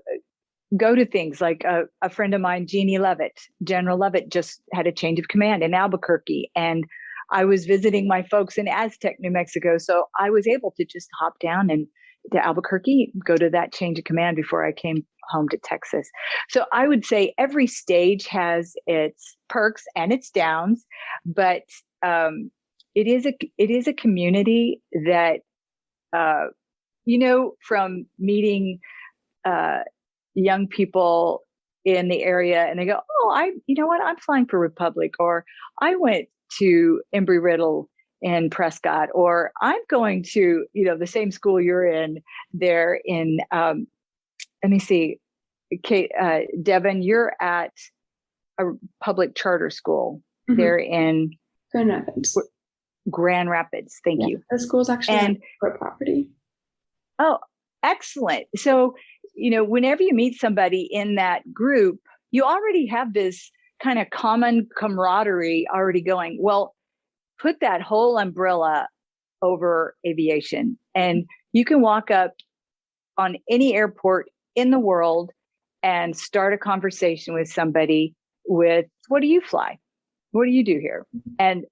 go to things like a friend of mine, General Levitt, just had a change of command in Albuquerque. And I was visiting my folks in Aztec, New Mexico. So I was able to just hop down and to Albuquerque, go to that change of command before I came home to Texas. So I would say every stage has its perks and its downs, but it is a community that, from meeting young people in the area, and they go, I'm flying for Republic, or I went to Embry-Riddle in Prescott, or I'm going to, the same school you're in there in, let me see, Kate, Devon, you're at a public charter school there in Grand Rapids. Thank you. The school's actually on corporate property. Oh, excellent. So, whenever you meet somebody in that group, you already have this kind of common camaraderie already going. Well, put that whole umbrella over aviation, and you can walk up on any airport in the world and start a conversation with somebody with, what do you fly? What do you do here? And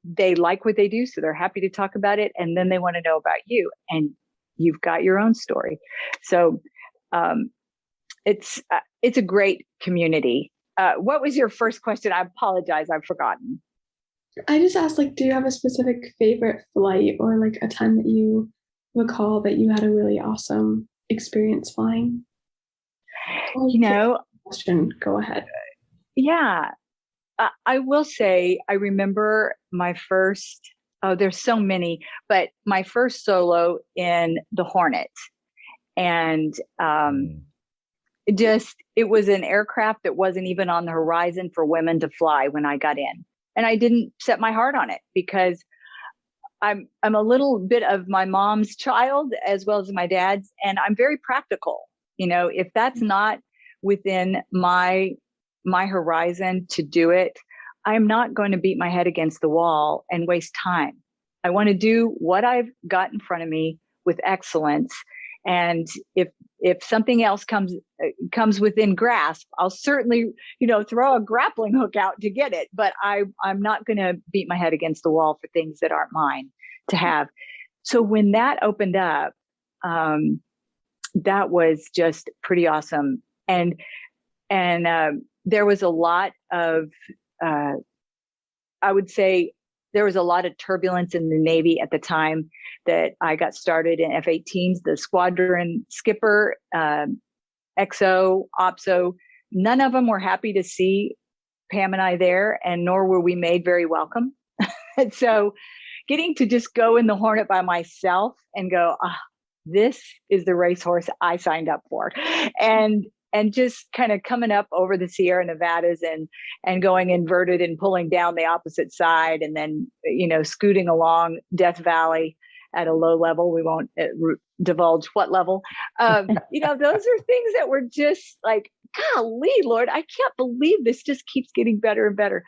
they like what they do, so they're happy to talk about it. And then they want to know about you, and you've got your own story. So it's a great community. What was your first question? I apologize, I've forgotten. I just asked, do you have a specific favorite flight, or a time that you recall that you had a really awesome experience flying? Question. Go ahead. Yeah. I will say, I remember my first, there's so many, but my first solo in the Hornet. And it was an aircraft that wasn't even on the horizon for women to fly when I got in. And I didn't set my heart on it because I'm a little bit of my mom's child as well as my dad's, and I'm very practical. If that's not within my horizon to do it, I'm not going to beat my head against the wall and waste time. I want to do what I've got in front of me with excellence. And if something else comes within grasp, I'll certainly, throw a grappling hook out to get it. But I'm not going to beat my head against the wall for things that aren't mine to have. So when that opened up, that was just pretty awesome. And there was a lot of, I would say, there was a lot of turbulence in the Navy at the time that I got started in F-18s, the squadron skipper, XO, OPSO. None of them were happy to see Pam and I there, and nor were we made very welcome. And so getting to just go in the Hornet by myself and go, this is the racehorse I signed up for. And just kind of coming up over the Sierra Nevadas and going inverted and pulling down the opposite side, and then, scooting along Death Valley at a low level. We won't divulge what level. Those are things that were just like, golly, Lord, I can't believe this just keeps getting better and better.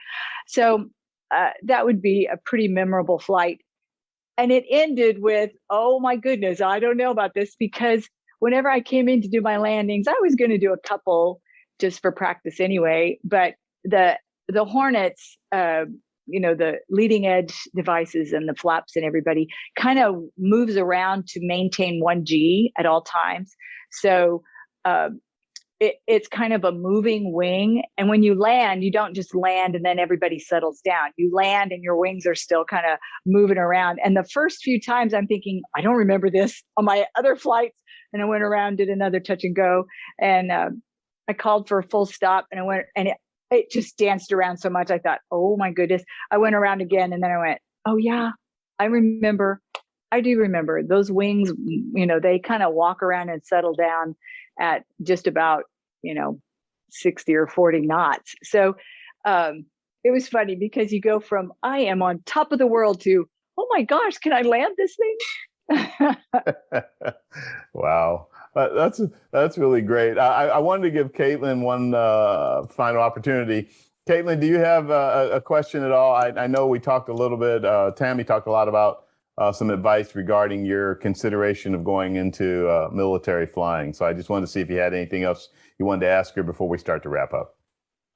So that would be a pretty memorable flight. And it ended with, oh my goodness, I don't know about this, because whenever I came in to do my landings, I was going to do a couple just for practice anyway. But the Hornets, the leading edge devices and the flaps and everybody kind of moves around to maintain 1G at all times. So it's kind of a moving wing. And when you land, you don't just land and then everybody settles down. You land and your wings are still kind of moving around. And the first few times I'm thinking, I don't remember this on my other flights. And I went around, did another touch and go. And I called for a full stop, and I went, and it just danced around so much. I thought, oh my goodness. I went around again, and then I went, oh yeah, I do remember those wings, they kind of walk around and settle down at just about, 60 or 40 knots. So it was funny because you go from, I am on top of the world to, oh my gosh, can I land this thing? Wow. That's really great. I wanted to give Caitlin one final opportunity. Caitlin, do you have a question at all? I know we talked a little bit, Tammie talked a lot about some advice regarding your consideration of going into military flying. So I just wanted to see if you had anything else you wanted to ask her before we start to wrap up.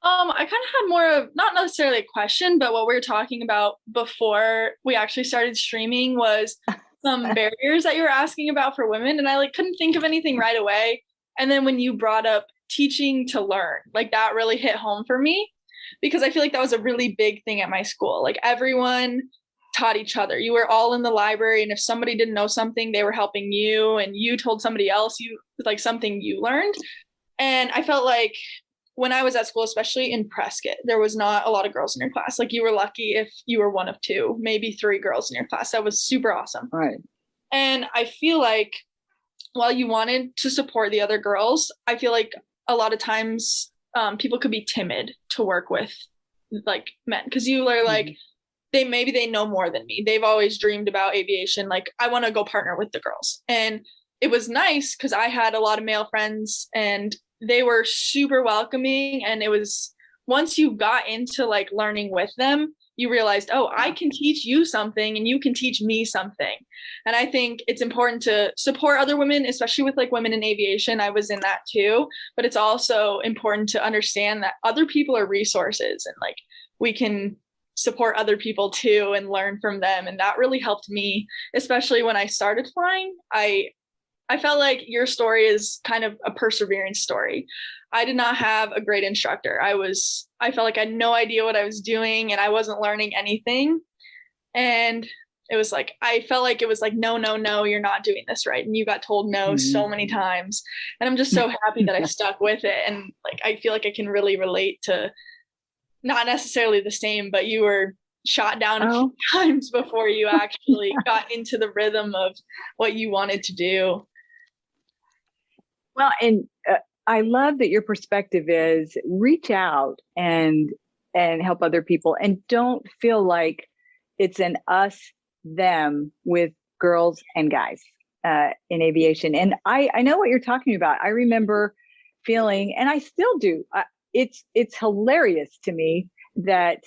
I kind of had more of, not necessarily a question, but what we were talking about before we actually started streaming was some barriers that you were asking about for women. And I couldn't think of anything right away. And then when you brought up teaching to learn, that really hit home for me, because I feel like that was a really big thing at my school. Everyone taught each other. You were all in the library, and if somebody didn't know something, they were helping you, and you told somebody else something you learned. And I felt like when I was at school, especially in Prescott, there was not a lot of girls in your class. You were lucky if you were one of two, maybe three girls in your class. That was super awesome. Right. And I feel like while you wanted to support the other girls, I feel like a lot of times people could be timid to work with men, because you are they know more than me. They've always dreamed about aviation. I want to go partner with the girls. And it was nice because I had a lot of male friends and they were super welcoming. And it was, once you got into learning with them, you realized, oh, I can teach you something and you can teach me something. And I think it's important to support other women, especially with women in aviation. I was in that too, but it's also important to understand that other people are resources, and we can support other people too and learn from them. And that really helped me, especially when I started flying. I felt like your story is kind of a perseverance story. I did not have a great instructor. I felt like I had no idea what I was doing, and I wasn't learning anything. And it was I felt like it was no, you're not doing this right. And you got told no so many times. And I'm just so happy that I stuck with it. And I feel like I can really relate to, not necessarily the same, but you were shot down a few times before you actually got into the rhythm of what you wanted to do. Well, and I love that your perspective is reach out and help other people, and don't feel like it's an us them with girls and guys in aviation. And I know what you're talking about. I remember feeling, and I still do, it's hilarious to me that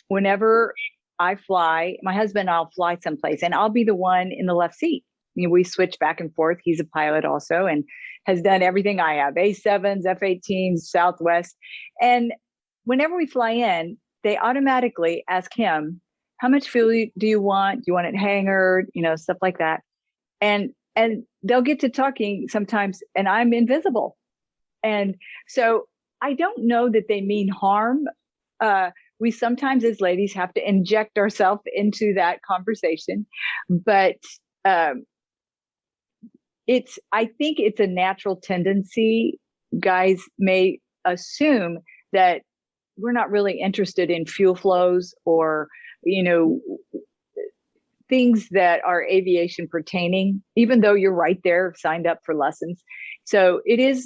whenever I fly, my husband and I'll fly someplace and I'll be the one in the left seat. We switch back and forth. He's a pilot also and has done everything I have, A7s, F-18s, Southwest. And whenever we fly in, they automatically ask him, how much fuel do you want? Do you want it hangared? Stuff like that. And they'll get to talking sometimes and I'm invisible. And so I don't know that they mean harm. We sometimes as ladies have to inject ourselves into that conversation, but I think it's a natural tendency. Guys may assume that we're not really interested in fuel flows or, things that are aviation pertaining, even though you're right there signed up for lessons. So it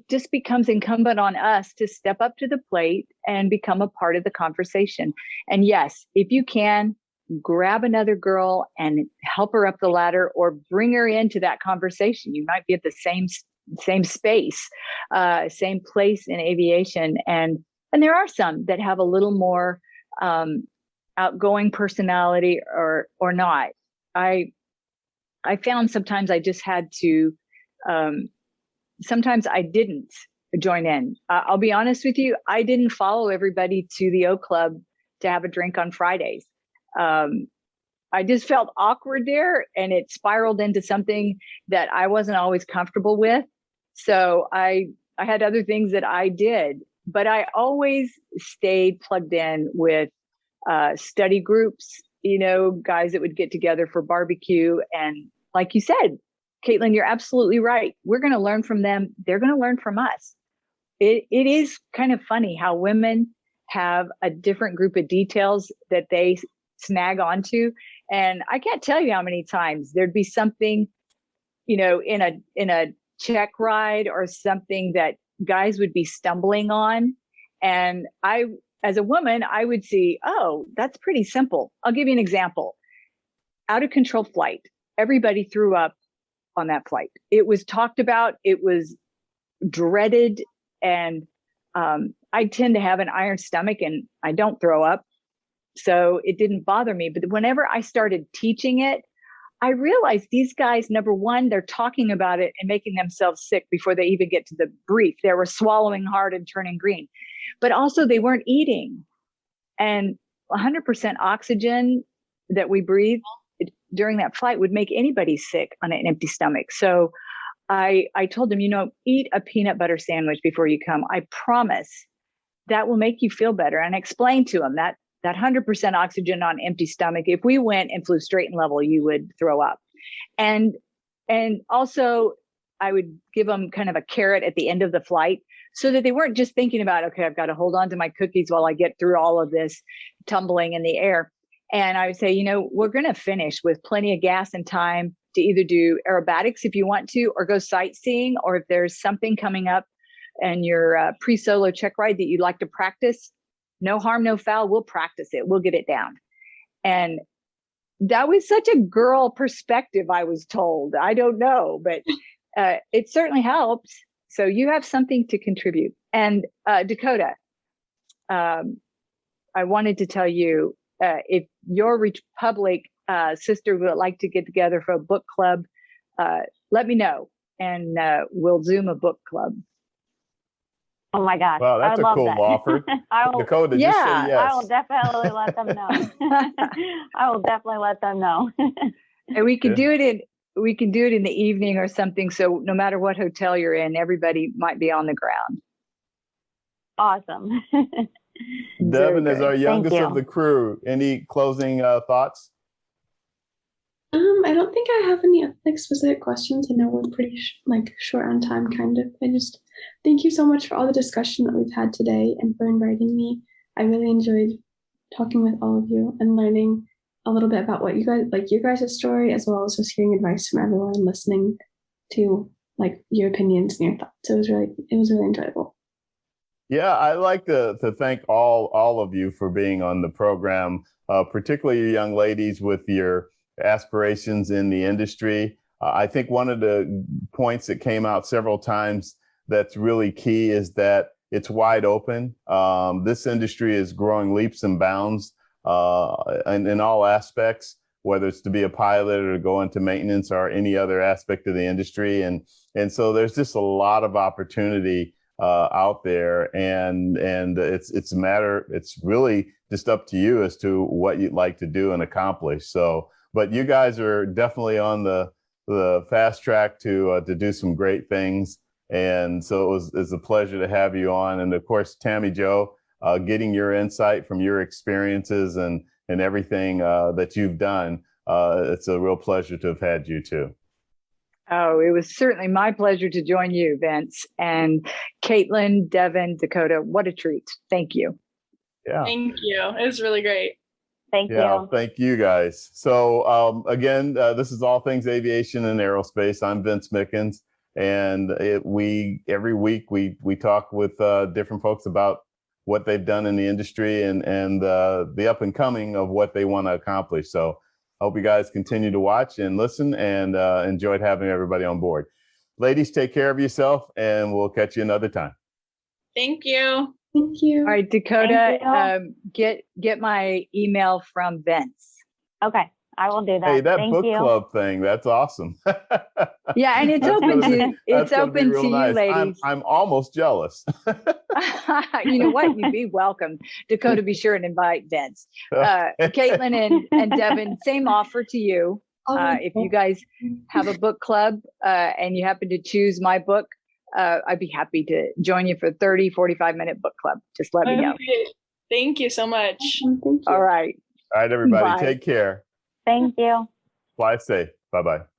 just becomes incumbent on us to step up to the plate and become a part of the conversation. And yes, if you can, grab another girl and help her up the ladder or bring her into that conversation. You might be at the same space, same place in aviation. And there are some that have a little more outgoing personality or not. I found sometimes I just had to, sometimes I didn't join in. I'll be honest with you. I didn't follow everybody to the O Club to have a drink on Fridays. I just felt awkward there and it spiraled into something that I wasn't always comfortable with. So I had other things that I did, but I always stayed plugged in with study groups, guys that would get together for barbecue. And like you said, Caitlin, you're absolutely right. We're going to learn from them. They're going to learn from us. It is kind of funny how women have a different group of details that they snag onto. And I can't tell you how many times there'd be something, in a check ride or something that guys would be stumbling on. And as a woman, I would see, oh, that's pretty simple. I'll give you an example. Out of control flight. Everybody threw up on that flight. It was talked about. It was dreaded. And I tend to have an iron stomach and I don't throw up. So it didn't bother me. But whenever I started teaching it, I realized these guys, number one, they're talking about it and making themselves sick before they even get to the brief. They were swallowing hard and turning green, but also they weren't eating. And 100% oxygen that we breathe during that flight would make anybody sick on an empty stomach. So I told them, eat a peanut butter sandwich before you come. I promise that will make you feel better. And I explained to them that 100% oxygen on empty stomach, if we went and flew straight and level, you would throw up. And also I would give them kind of a carrot at the end of the flight so that they weren't just thinking about, okay, I've got to hold on to my cookies while I get through all of this tumbling in the air. And I would say, we're going to finish with plenty of gas and time to either do aerobatics if you want to, or go sightseeing, or if there's something coming up and your pre-solo check ride that you'd like to practice, no harm, no foul. We'll practice it. We'll get it down. And that was such a girl perspective, I was told. I don't know, but it certainly helps. So you have something to contribute. And Dakota, I wanted to tell you, if your Republic sister would like to get together for a book club, let me know and we'll Zoom a book club. Oh my gosh. Wow, that's a cool offer. Dakota, just say yes. I will definitely let them know. I will definitely let them know. And we can do it in the evening or something. So no matter what hotel you're in, everybody might be on the ground. Awesome. Devon is our youngest of the crew. Any closing thoughts? I don't think I have any specific questions. I know we're pretty short on time, kind of. I just thank you so much for all the discussion that we've had today and for inviting me. I really enjoyed talking with all of you and learning a little bit about what you guys your guys' story, as well as just hearing advice from everyone and listening to your opinions and your thoughts. So it was really enjoyable. Yeah, I'd like to thank all of you for being on the program, particularly you young ladies with your aspirations in the industry. I think one of the points that came out several times that's really key is that it's wide open. This industry is growing leaps and bounds in all aspects, whether it's to be a pilot or to go into maintenance or any other aspect of the industry. And so there's just a lot of opportunity out there, and it's really just up to you as to what you'd like to do and accomplish. So, but you guys are definitely on the fast track to do some great things. And so it's a pleasure to have you on. And of course, Tammie Jo, getting your insight from your experiences and everything that you've done. It's a real pleasure to have had you too. Oh, it was certainly my pleasure to join you, Vince. And Caitlin, Devon, Dakota, what a treat. Thank you. Yeah. Thank you. It was really great. Thank you. Thank you guys. So again, this is All Things Aviation and Aerospace. I'm Vince Mickens, and every week we talk with different folks about what they've done in the industry and the up and coming of what they want to accomplish. So I hope you guys continue to watch and listen, and enjoyed having everybody on board. Ladies, take care of yourself, and we'll catch you another time. Thank you. Thank you. All right, Dakota, get my email from Vince. Okay, I will do that. Hey, that Thank book you. club thing, that's awesome. Yeah, and it's open to you, ladies. I'm almost jealous. You know what? You'd be welcome. Dakota, be sure and invite Vince. Caitlin and Devon, same offer to you. If you guys have a book club and you happen to choose my book, I'd be happy to join you for a 30, 45-minute book club. Just let me know. Thank you so much. Thank you. All right. All right, everybody, Bye. take care. Thank you. Fly safe. Bye-bye.